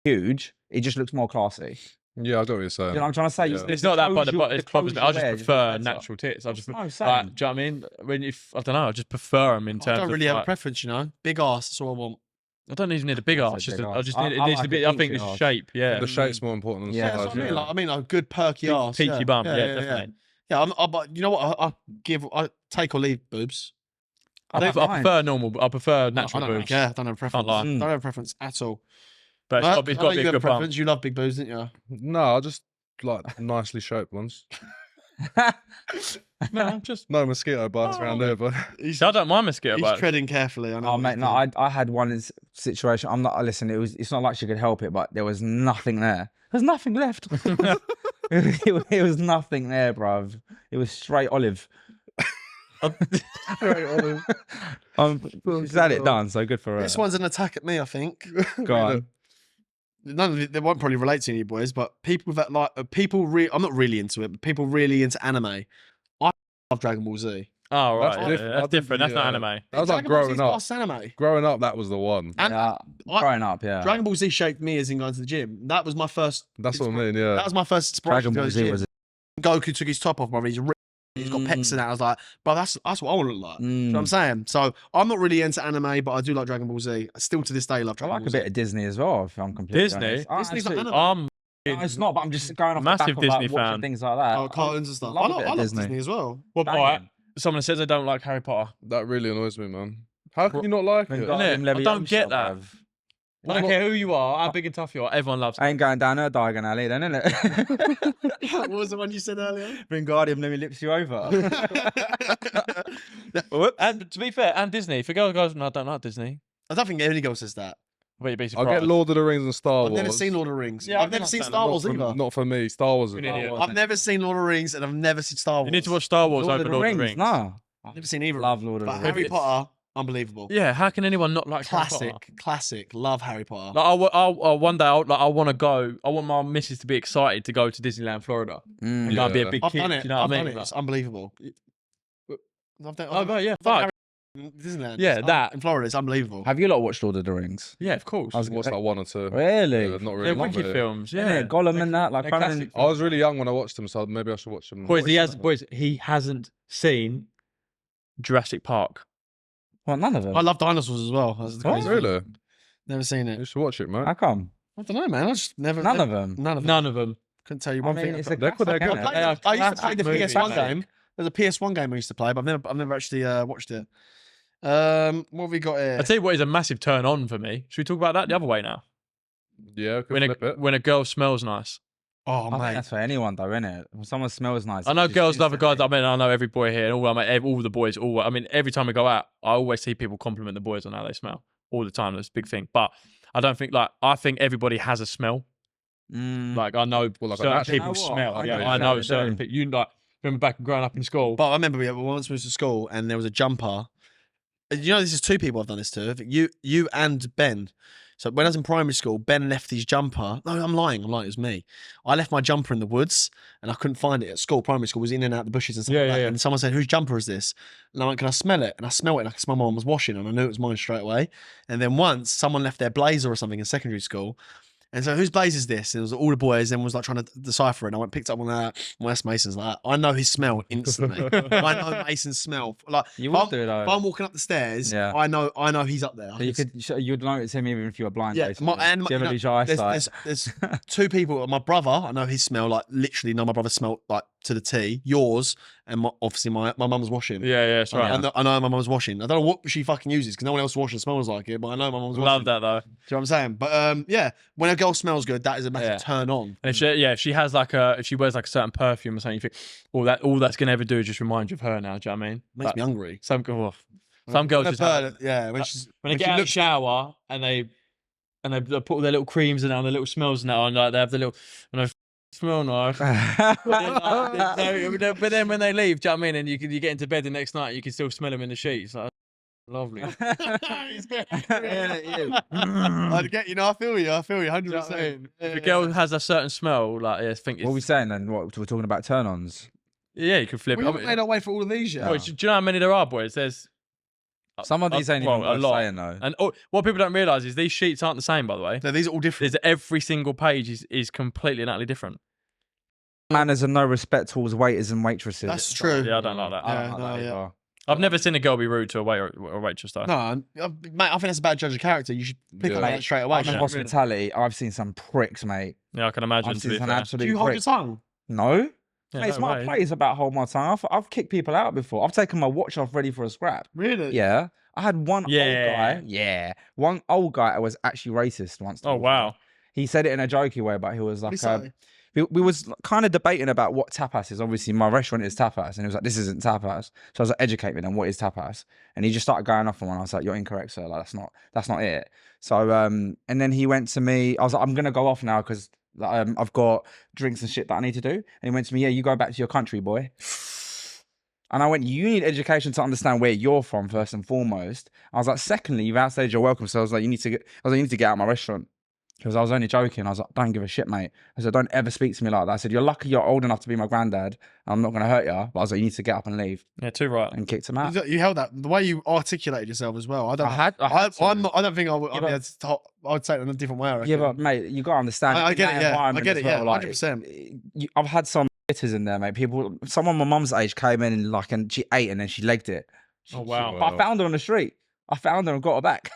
huge, it just looks more classy. Yeah, I get what you're saying. You know what I'm trying to say? Yeah. It's not that, but it's probably. I just prefer natural tits. I just No, like. same. Do you know what I mean? I don't know. I just prefer them in I terms. don't really of, have a preference, you know. Big ass, that's all I want. I don't even need a big That's arse. a big I arse. just need. It I needs like to a be. I think peachy it's arse. shape. Yeah. The shape's more important than Yeah, size. That's what I mean. Yeah. Like, I mean, a good perky ass. Peachy bum. Yeah, yeah, definitely. Yeah, but you know what? I take or leave boobs. I prefer normal. I prefer natural I don't boobs. care. I don't have a preference. lie. Don't have a preference at all. But it's But got to be you a have good bump. preference. You love big boobs, didn't you? No, I just like nicely shaped ones. No, just. No mosquito bites around there, but I don't mind mosquito He's bites. treading carefully. I know. Oh what mate, he's no, doing. I had one situation. I'm not. Listen, it's not like she could help it, but there was nothing there. There's nothing left. it was nothing there, bruv. It was straight olive. She's had it done, so good for her. This one's an attack at me. I think. Go on. None of it, they won't probably relate to any of you boys, but people that like I'm not really into it, but people really into anime. I love Dragon Ball Z. Oh right, That's yeah, different. that's different. That's not Yeah. anime. That was like Dragon Ball growing Z's up. past anime. Growing up, that was the one. And Yeah, growing up, yeah. Dragon Ball Z shaped me as in going to the gym. That was my first. That's what I mean. Yeah. That was my first inspiration. Dragon to go Ball to the Z gym. was. Goku took his top off, brother. He's ripped. He's got pecs and that. I was like, but that's what I want to look like. You know what I'm saying? So I'm not really into anime, but I do like Dragon Ball Z. I still to this day love I Dragon like Ball a Z. bit of Disney as well. If I'm completely Disney? honest. Disney's like absolutely- anime. No, it's not. But I'm just going off Massive the back of, Disney like, watching fan. things like that. Oh, cartoons and stuff. love I a bit of love Disney. Disney as well. Well, Banging. all right. Someone says they don't like Harry Potter. That really annoys me, man. How can you not like it? Wingardium Innit? I don't Leviosa, get that. bruv. I don't care who you are, how big and tough you are. Everyone loves. I ain't going down her diagon alley then, innit? What was the one you said earlier? Wingardium Leviosa you over. And to be fair, and Disney. If a girl goes, no, I don't like Disney. I don't think any girl says that. But you'd be I surprised. get Lord of the Rings and Star I've Wars. never seen Lord of the Rings. Yeah, I've I'm never not seen a fan Star of Wars either. Not for me. Star Wars. You're an idiot. I've never seen Lord of the Rings and I've never seen Star Wars. You need to watch Star Wars Lord over of the Lord of the Rings. Rings. No. I've never seen either. Love Lord of But the Harry Rings. Potter, unbelievable. Yeah, how can anyone not like Harry Classic, Potter? classic. Love Harry Potter. Like, one day, I want to go. I want my missus to be excited to go to Disneyland, Florida. Mm. And like, be a Yeah. big I've kid. done it. You know what I've I done mean? it. It's unbelievable. Oh, but yeah, I've done fuck. Harry Disneyland. Yeah, that. in Florida. It's unbelievable. Have you lot watched Lord of the Rings? Yeah, of course. I was Watched like one or two. Really? Yeah, not really. They're not wicked really. films. Yeah, Yeah, Gollum and that. Like, they're Conan- classic I was really young when I watched them, so maybe I should watch them. Boys, he hasn't seen Jurassic Park. Well, none of them. I love dinosaurs as well. That's the What? crazy thing. Really? Never seen it. You should watch it, mate. How come? I don't know, man. I just never. None of them. None of them. None of them. Couldn't tell you I one mean, thing. it's a They're classic, good. innit? They are I used to play the classic PS1 movies. game. There's a PS1 game I used to play, but I've never actually watched it. What have we got here? I tell you what is a massive turn on for me. Should we talk about that the other way now? Yeah, could When flip it. a girl smells nice. Oh, I think mate. that's for anyone, though, innit? When someone smells nice. I know it just girls love a guy. instantly- I mean, I know every boy here and all the boys. I mean, every time we go out, I always see people compliment the boys on how they smell all the time. That's a big thing. But I don't think I think everybody has a smell. Mm. Like I know Well, like a certain natural- people You know what? smell. I Yeah, get I it. know They certain do. people. You like remember back growing up in school. But I remember we once moved to school and there was a jumper. You know, this is two people I've done this to. You and Ben. So when I was in primary school, Ben left his jumper. No, I'm lying. It was me. I left my jumper in the woods and I couldn't find it at school. Primary school was in and out the bushes and stuff Yeah, like yeah, that. yeah. And someone said, "Whose jumper is this?" And I went, "Can I smell it?" And I smelled it and I could smell my mum was washing and I knew it was mine straight away. And then once someone left their blazer or something in secondary school. And so, whose blazer is this? And it was all the boys and was like trying to decipher it. And I went, picked up on that. Wes Mason's like, I know his smell instantly. I know Mason's smell. Like, You if would I'm- do, though. If I'm walking up the stairs, Yeah. I know he's up there. So you'd notice him even if you were blind. Yeah, basically. and Do you you have know, any eyesight? there's two people. My brother, I know his smell. Like literally, know my brother smell like to the T. Yours and obviously my mum's washing. Yeah, that's right. I know my mum's washing. I don't know what she fucking uses because no one else washes smells like it. But I know my mum's washing. Love that though. Do you know what I'm saying? But yeah, when a girl smells good, that is a massive Yeah. turn on. And if she has if she wears like a certain perfume or something, you think all that's gonna ever do is just remind you of her now. Do you know what I mean? Makes me hungry. Some girls just have, Yeah, when she's when they when get she out of the looks- shower and they and they put all their little creams and their little smells and that on. Like they have the little, smell nice. But then when they leave, do you know what I mean? And you get into bed the next night, you can still smell them in the sheets. Like, lovely. I get I feel you. I feel you 100%. If a girl has a certain smell, like I think it's, What are we saying then? What we're talking about turn-ons? yeah, you can flip We it. haven't made our way for all of these yet. Well, do you know how many there are, boys? There's Some of these ain't even a worth lot. saying though. And what people don't realise is these sheets aren't the same, by the way. No, these are all different. There's every single page is completely and utterly different. Manners and no respect towards waiters and waitresses. That's true. Yeah, I don't like that. I don't Yeah, like no, that yeah. either. I've never seen a girl be rude to a waiter or a waitress though. No, mate, I think that's a bad judge of character. You should pick Yeah. on that straight away. I'm in Yeah. hospitality. I've seen some pricks, mate. Yeah, I can imagine. I've To seen be some fair. absolute Do you hold your pricks. tongue? No. Yeah, Mate, it's no my way. place about hold my tongue. I've kicked people out before. I've taken my watch off ready for a scrap. Really? Yeah. I had one old Yeah. guy. Yeah. One old guy that was actually racist once. Oh towards me. wow. He said it in a jokey way, but he was like, Sorry. we was kind of debating about what tapas is. Obviously, my restaurant is tapas, and he was like, "This isn't tapas." So I was like, "Educate me then. What is tapas?" And he just started going off on one. I was like, "You're incorrect, sir. Like that's not it." So and then he went to me. I was like, "I'm gonna go off now because I've got drinks and shit that I need to do." And he went to me, "Yeah, you go back to your country, boy." And I went, "You need education to understand where you're from first and foremost." I was like, "Secondly, you've outstayed your welcome." So I was like, "You need to get." I was like, "You need to get out of my restaurant." Because I was only joking. I was like, "Don't give a shit, mate." I said, "Don't ever speak to me like that." I said, "You're lucky you're old enough to be my granddad. I'm not going to hurt you." But I was like, "You need to get up and leave." Yeah, too right. And kicked him out. You held that the way you articulated yourself as well. I don't. I had to. I'm not. I don't think I would. Yeah, I'd be able to talk, I'd say it in a different way. I reckon. Yeah, but mate, you got to understand. I in get that it. Yeah, I environment get as it. well, Yeah, like, 100%. I've had some hitters in there, mate. People, someone my mum's age came in and she ate and then she legged it. Oh wow. But I found her on the street. I found her and got her back.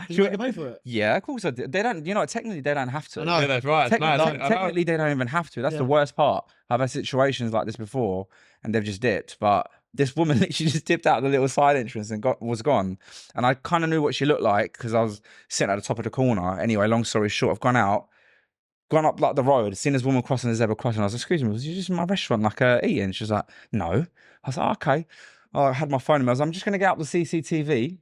Did you pay for it? Yeah, of course I did. They don't. Technically they don't have to. I know. Yeah, that's right. It's mad. Technically, they don't even have to. That's the worst part. I've had situations like this before, and they've just dipped. But this woman literally just dipped out the little side entrance and was gone. And I kind of knew what she looked like because I was sitting at the top of the corner. Anyway, long story short, I've gone up like the road, seen this woman crossing the zebra crossing. I was like, "Excuse me, was you just in my restaurant like eating?" She was like, "No." I was like, "Okay." I had my phone in me. I was like, "I'm just going to get out the CCTV.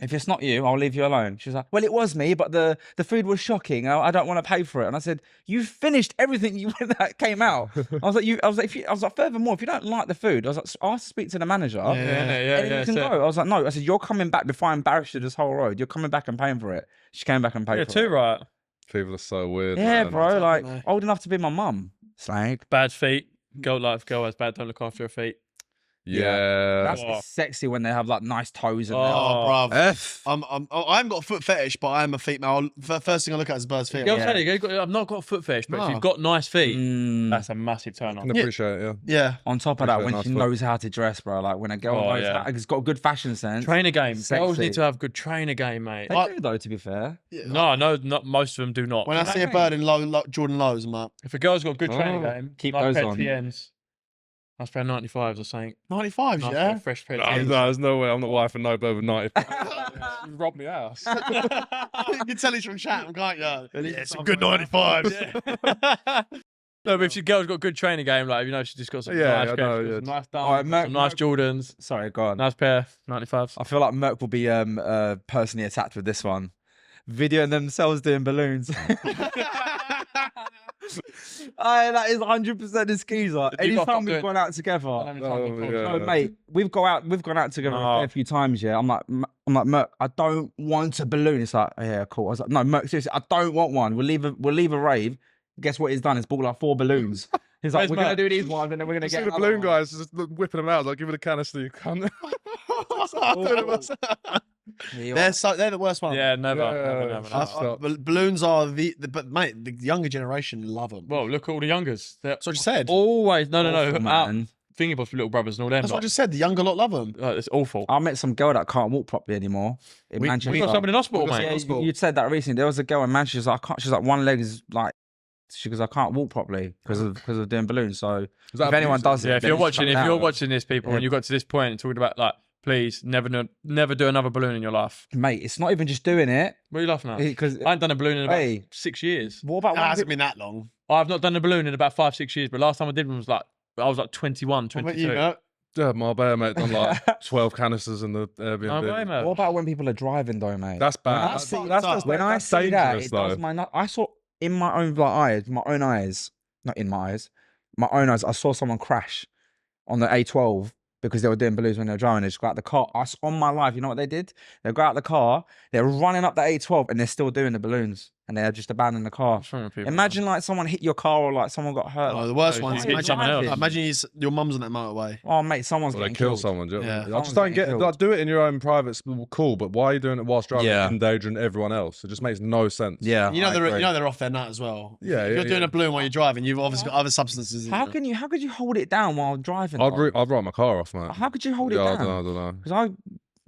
If it's not you, I'll leave you alone." She was like, "Well, it was me, but the food was shocking. I don't want to pay for it." And I said, "You finished everything that came out." I was like, "Furthermore, if you don't like the food," I was like, "Ask to speak to the manager. Yeah, And then you can go." I was like, "No." I said, "You're coming back before I embarrass you this whole road. You're coming back and paying for it." She came back and paid Yeah, for too it. right. People are so weird. Yeah, man. bro. Like know. old enough to be my mum. Slag. Bad feet. Girl has bad. Don't look after her feet. Yeah. That's Oh. sexy when they have like nice toes and Oh. Oh, bruv. F. I haven't got a foot fetish, but I am a feet male. First thing I look at is a bird's feet. Girls Yeah. say I've not got a foot fetish, but if No. you've got nice feet, Mm. that's a massive turn I on. can appreciate it, yeah. Yeah. On top of that, Appreciate when nice she foot. knows how to dress, bro, like when a girl Oh, knows yeah. has got good fashion sense. Trainer game. Girls Sexy. need to have good trainer game, mate. They do though, to be fair. No, not most of them do not. When I see a bird in Jordan lows, I'm like, If a girl's got good training Oh, game, keep like those pair on. TNs, nice pair of 95s or something. 95s, Nice yeah. fresh pair of No, TNs. there's no way. I'm not wifing no over 90. You robbed me ass. You can tell he's from Chatham, can't you? Yeah, it's a good 95s. No, but if your girl's got good training game, like she's just got some Yeah, nice I pairs, know, got yeah. some nice Alright, dunks, some nice Jordans, Sorry, go on. nice pair 95s. I feel like Merc will be personally attacked with this one. Videoing themselves doing balloons. Aye, that is 100% a skeezer. You gotta stop Anytime we've doing- gone out together. Oh, yeah. No, mate, we've gone out together No. a few times. Yeah, I'm like, Merc, I don't want a balloon. It's like, yeah, cool. I was like, no, Merc, seriously, I don't want one. We'll leave a rave. Guess what he's done? He's bought like 4 balloons. He's like, Where's we're gonna Merc? do these ones, and then we're gonna You see get the another balloon one. guys just whipping them out. Like, give it a canister, you cunt. They're the worst ones. Yeah, never. Yeah. never. Stop. Balloons are but mate, the younger generation love them. Well, look at all the youngers. They're That's what you said. always no. Awful, man. Thingy Boss with little brothers and all them. That's what I lot. just said. The younger lot love them. It's awful. I met some girl that can't walk properly anymore in Manchester. We got someone in hospital, we got mate. Yeah, you'd said that recently. There was a girl in Manchester. She's like, I can't. She's like, one leg is like. She goes, I can't walk properly because of doing balloons. So Is that if anyone abusive? does it, Yeah, if then you're just watching, shut if you're down. watching this, people, and you got to this point and talking about like, please never do another balloon in your life. mate, it's not even just doing it What are you laughing at? because I ain't done a balloon in about Hey. 6 years. what about It when hasn't been that long. I've not done a balloon in about 5-6 years, but last time I did one was like I was like 21, What about 22. you, Matt? Yeah, Marbella, mate, done like 12 canisters in the Airbnb. Marbella, mate. What about when people are driving though, mate? That's bad. That's fucked that's, up. When I that's see that, dangerous, it does though. my nut. I saw in my own eyes, not in my eyes, my own eyes. I saw someone crash on the A12 because they were doing balloons when they were driving. They just got out the car. On my life, you know what they did? They got out the car. They're running up the A12 and they're still doing the balloons, and they're just abandoning the car. What's wrong with people, Imagine like someone hit your car or like someone got hurt. Oh, like, the worst Oh, one you is hit someone else. imagine your mum's on that motorway. oh mate, someone's Or they getting kill killed. someone. Do you know what I Yeah. mean? I Someone's just don't getting get killed. like do it in your own private, cool. But why are you doing it whilst driving, Yeah. endangering everyone else? It just makes no sense. Yeah, You know I they're agree. they're off their nut as well. Yeah, If you're yeah, doing yeah. a balloon while you're driving, you've obviously got other substances. in How you. could you hold it down while driving? I'd though? write my car off, mate. How could you hold it Yeah, down? I don't know. Because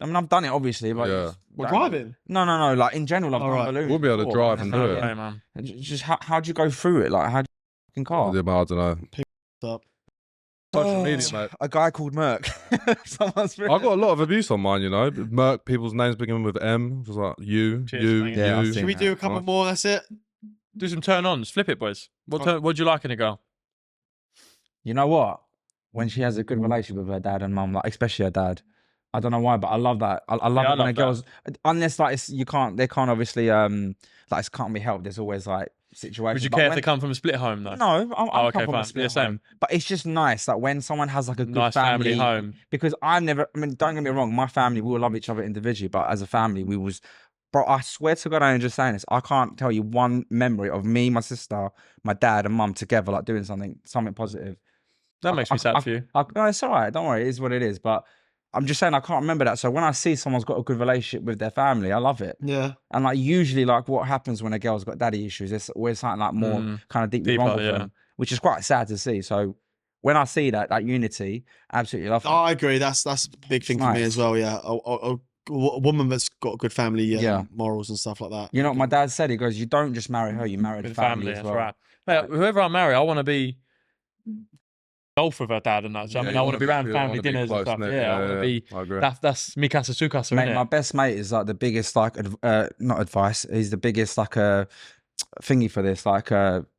I mean, I've done it obviously, but Yeah. Well, driving. No. Like in general, I've All done right. balloons. We'll be able to before, drive but and that's do not it. Hey, man. Just how do you go through it? Like how do you fucking car? Yeah, but I don't know. Up. Social media, mate. A guy called Merc. Someone's I got a lot of abuse on mine, you know. Merc, people's names begin with M. It was like you, Cheers, you, mate. Yeah, I've you. seen Should we do a couple Nice. more? That's it. Do some turn-ons. Flip it, boys. What do you like in a girl? You know what? When she has a good relationship with her dad and mum, like especially her dad, I don't know why, but I love that. I love Yeah, I it when a love girl's unless like they can't obviously like it can't be helped. There's always like situations. Would you but care if when- they come from a split home, though? No, I'm Oh, okay, come from a fine. split Yeah, same. home. But it's just nice, like when someone has like a good Nice family home. Because I've never. I mean, don't get me wrong. My family, we will love each other individually, but as a family, we was. Bro, I swear to God, I ain't just saying this. I can't tell you one memory of me, my sister, my dad, and mum together, like doing something positive. That makes me sad for you. No, it's all right. Don't worry. It is what it is. But I'm just saying I can't remember that. So when I see someone's got a good relationship with their family, I love it. Yeah. And like usually, like what happens when a girl's got daddy issues, there's always something like more kind of deeply wrong Deeper, with yeah. them, which is quite sad to see. So when I see that unity, absolutely love it. Oh, I agree. That's a big thing for me nice. as well. Yeah. A woman that's got good family Yeah. morals and stuff like that. You know what my dad said? He goes, "You don't just marry her; you marry the With family, as that's well." right. Mate, whoever I marry, I want to be golf with her dad and that. So I mean, I want to be around I family wanna be dinners and stuff. close-knit. Yeah, I want to be. I agree. That's Mikasa Sukasa, Mate, innit? my best mate is like the biggest like not advice. He's the biggest like thingy for this like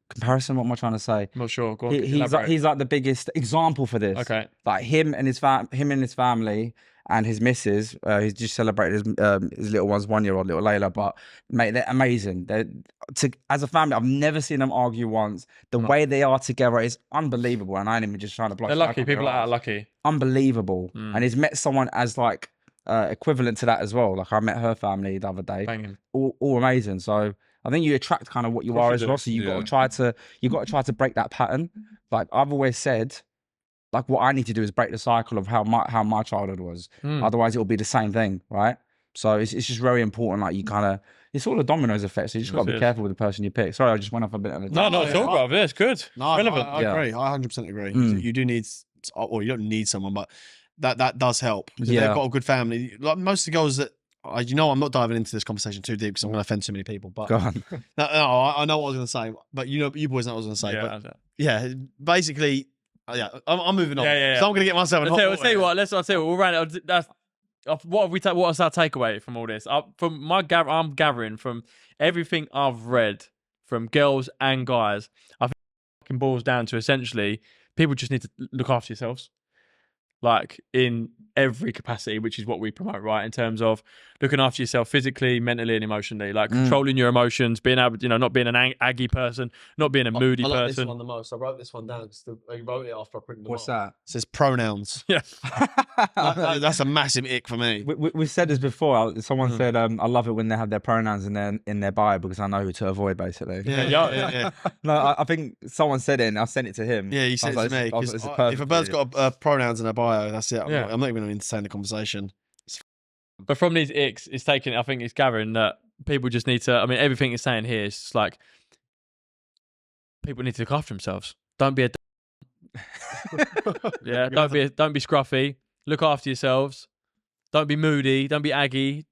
comparison. What am I trying to say? I'm not sure. Go on, He's like the biggest example for this. Okay. Like him and his family and his missus. He's just celebrated his little one's 1 year old little Layla. But mate, they're amazing. As a family, I've never seen them argue once. The way they are together is unbelievable. And I ain't even just trying to blow. They're smoke lucky. up their People like that are arse. lucky. Unbelievable. And he's met someone as like equivalent to that as well. Like I met her family the other day. Banging. All amazing. So I think you attract kind of what you are as well. So you got to try to break that pattern. Like I've always said, like what I need to do is break the cycle of how my childhood was. Otherwise, it will be the same thing, right? So it's just very important. Like you kind of, it's all a dominoes effect. So you just got to be Yes. careful with the person you pick. Sorry, I just went off a bit on a No, not at all, yeah. bro. Yeah, it's good. No, Relevant. I Yeah. agree. I 100% agree. Mm. You do need, or you don't need someone, but that does help. If Yeah. they've got a good family. Like most of the girls that, I'm not diving into this conversation too deep because I'm going to offend too many people. But Go on. no, I know what I was going to say. But you boys know what I was going to say. Yeah, But that's it. yeah, basically, I'm moving on. Yeah. So I'm going to get myself. I'll tell you what. I'll tell you what. We'll run it. That's what have we. What's our takeaway from all this? I'm gathering from everything I've read from girls and guys. I think it fucking boils down to essentially people just need to look after yourselves, like in every capacity, which is what we promote, right? In terms of looking after yourself physically, mentally, and emotionally, like controlling your emotions, being able, not being an aggy person, not being a moody I like person. this one the most. I wrote this one down because I wrote it after I printed them What's off. that? It says pronouns. Yeah. That's a massive ick for me. We've said this before. Someone said, "I love it when they have their pronouns in their bio because I know who to avoid." Basically, Yeah. No, I think someone said it, and I sent it to him. Yeah, you I said was it to like, me. I was 'Cause like, "It's if a perfect bird's for you." got pronouns in a bio, that's it. Yeah. I'm not even going to entertain the conversation. But from these icks, it's taken. I think it's gathering that people just need to. I mean, everything it's saying here is just like people need to look after themselves. Don't be a yeah. Don't be scruffy. Look after yourselves. Don't be moody. Don't be aggy.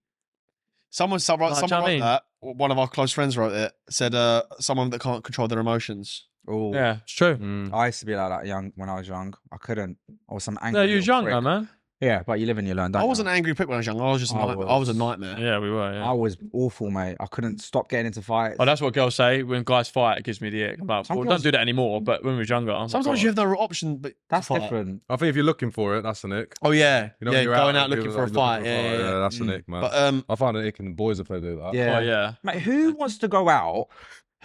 Someone do you know wrote what I mean? that. One of our close friends wrote it. Said someone that can't control their emotions. Oh, Yeah, it's true. Mm. I used to be like that when I was young. I couldn't. I was some angry. No, you was little young, though, prick. man. Yeah, but you live and you learn. Don't I wasn't you? an angry prick when I was young. I was just I I was a was. nightmare. Yeah, we were. Yeah. I was awful, mate. I couldn't stop getting into fights. Oh, that's what girls say when guys fight. It gives me the ick. Well, Some don't girls- do that anymore. But when we was younger, I'm like, Sometimes God. you have no option but to That's fight. different. I think if you're looking for it, that's an ick. Oh yeah, You know, yeah, when you're going out and looking people for a like, fight. Yeah. that's an ick, man. But I find it ick in boys if they do that. Yeah. Oh, yeah. Mate, who wants to go out?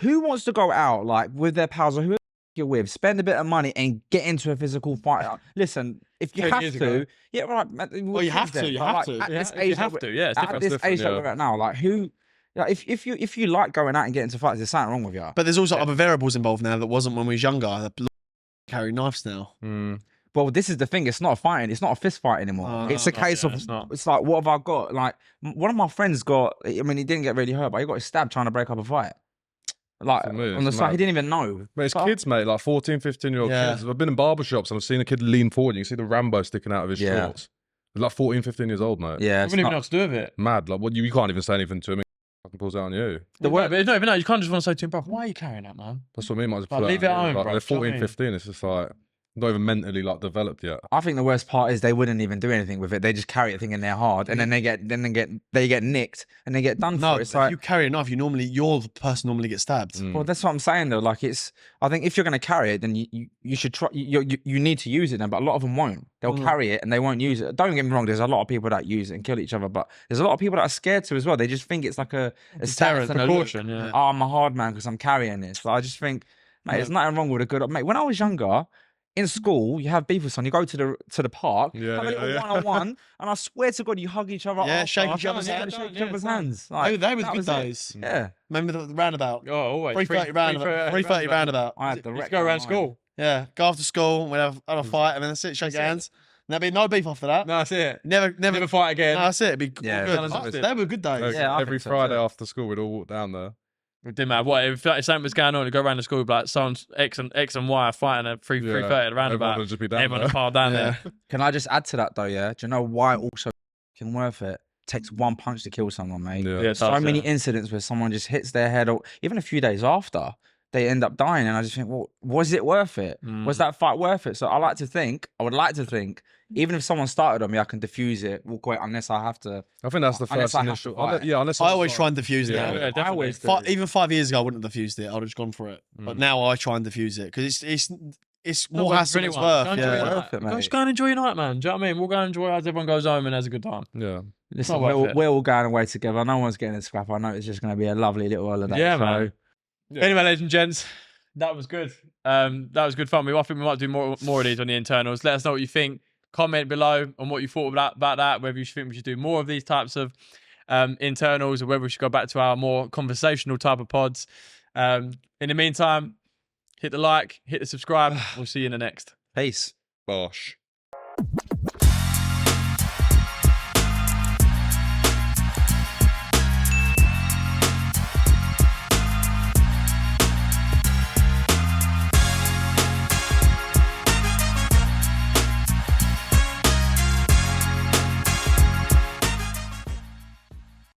Who wants to go out like with their pals or whoever you're with, spend a bit of money and get into a physical fight? Listen, if you 10 have years to, ago. yeah, right. Well, you have to. You have to. At Yeah, this if age, you have to. Yeah, it's at different. this different, age that yeah. we're at now, like who? Like if you like going out and getting into fights, there's something wrong with you. but there's also other variables involved now that wasn't when we was younger. They carry knives now. Mm. Well, this is the thing. It's not a fighting. It's not a fist fight anymore. Oh, it's a no, case yeah, of it's not. it's like, what have I got? Like one of my friends got. I mean, he didn't get really hurt, but he got stabbed trying to break up a fight. Like For me, on the it's side, mad. he didn't even know. But it's But- kids, mate, like 14, 15-year-old Yeah. kids. I've been in barbershops and I've seen a kid lean forward. You can see the Rambo sticking out of his Yeah. shorts. He's like 14, 15 years old, mate. Yeah, I it's wouldn't even know not, what to do with it. Mad. Like, what, you can't even say anything to him. He fucking pulls out on you. The No, word- but no, you can't just want to say to him, bro, why are you carrying that, man? That's what I mean. Might as Like, well pull leave out it on you. home, Like, bro. they're Do you know what I 14, mean? 15. It's just like, not even mentally like developed yet. I think the worst part is they wouldn't even do anything with it. They just carry it thinking they're hard, and then they get nicked and they get done No, for it. It's if like, you carry a knife, you're the person normally gets stabbed. Mm. well, that's what I'm saying though. Like I think if you're going to carry it, then you should try. You need to use it then, but a lot of them won't. They'll carry it and they won't use it. Don't get me wrong. There's a lot of people that use it and kill each other, but there's a lot of people that are scared to as well. They just think it's like a status and a look. Precaution, yeah. Oh, I'm a hard man because I'm carrying this. But I just think, mate, there's nothing wrong with a good. Mate, when I was younger. In school, you have beef with someone. You go to the park, Yeah, have a little yeah. one-on-one, and I swear to God, you hug each other. Yeah, after. shake each Yeah, other's yeah, hands. shake each Yeah, other's it's nice. hands. They Like, were the that good was it. days. Yeah, Remember the roundabout? Oh, always. 3:30 roundabout. 3:30 roundabout. I had the Let's wreck go on around mine. school. Yeah, go after school, we'd have a fight, and then that's it, shake hands. And there'd be no beef after that. No, that's it. Never. Never fight again. No, that's it. It'd be Yeah, good. fantastic. They were good days. Like, Yeah, I every think so, Friday too. after school, we'd all walk down there. It didn't matter what. If something was going on, you go around the school, you'd be like someone's X and Y are fighting at 3:30 at the Everyone roundabout. would just be down Everyone there. would pile down Yeah. there. Can I just add to that though? Yeah, do you know why also fucking worth it? Takes one punch to kill someone, mate. Yeah. Yeah, it So does, many yeah. incidents where someone just hits their head, or even a few days after, they end up dying, and I just think, well, was it worth it? Was that fight worth it? So I would like to think, even if someone started on me, I can defuse it, walk away, unless I have to. I think that's the Unless first I have to initial. fight. Unless I always try and defuse it. Yeah, now. Yeah, definitely. I always do. Even 5 years ago, I wouldn't have diffused it. I would have just gone for it. But now I try and diffuse it because it's No, more but hassle than it's anyone, worth. go and enjoy your Yeah. night. Worth it, Go- mate. Just go and enjoy your night, man. Do you know what I mean? We'll go and enjoy as everyone goes home and has a good time. Yeah. Listen, Not worth it. we're all going away together. No one's getting a scrap. I know it's just going to be a lovely little holiday. Yeah, so- man. Anyway, ladies and gents, that was good. That was good fun. I think we might do more of these on the internals. Let us know what you think. Comment below on what you thought about that. Whether you think we should do more of these types of internals, or whether we should go back to our more conversational type of pods. In the meantime, hit the like, hit the subscribe. We'll see you in the next. Peace. Bosh.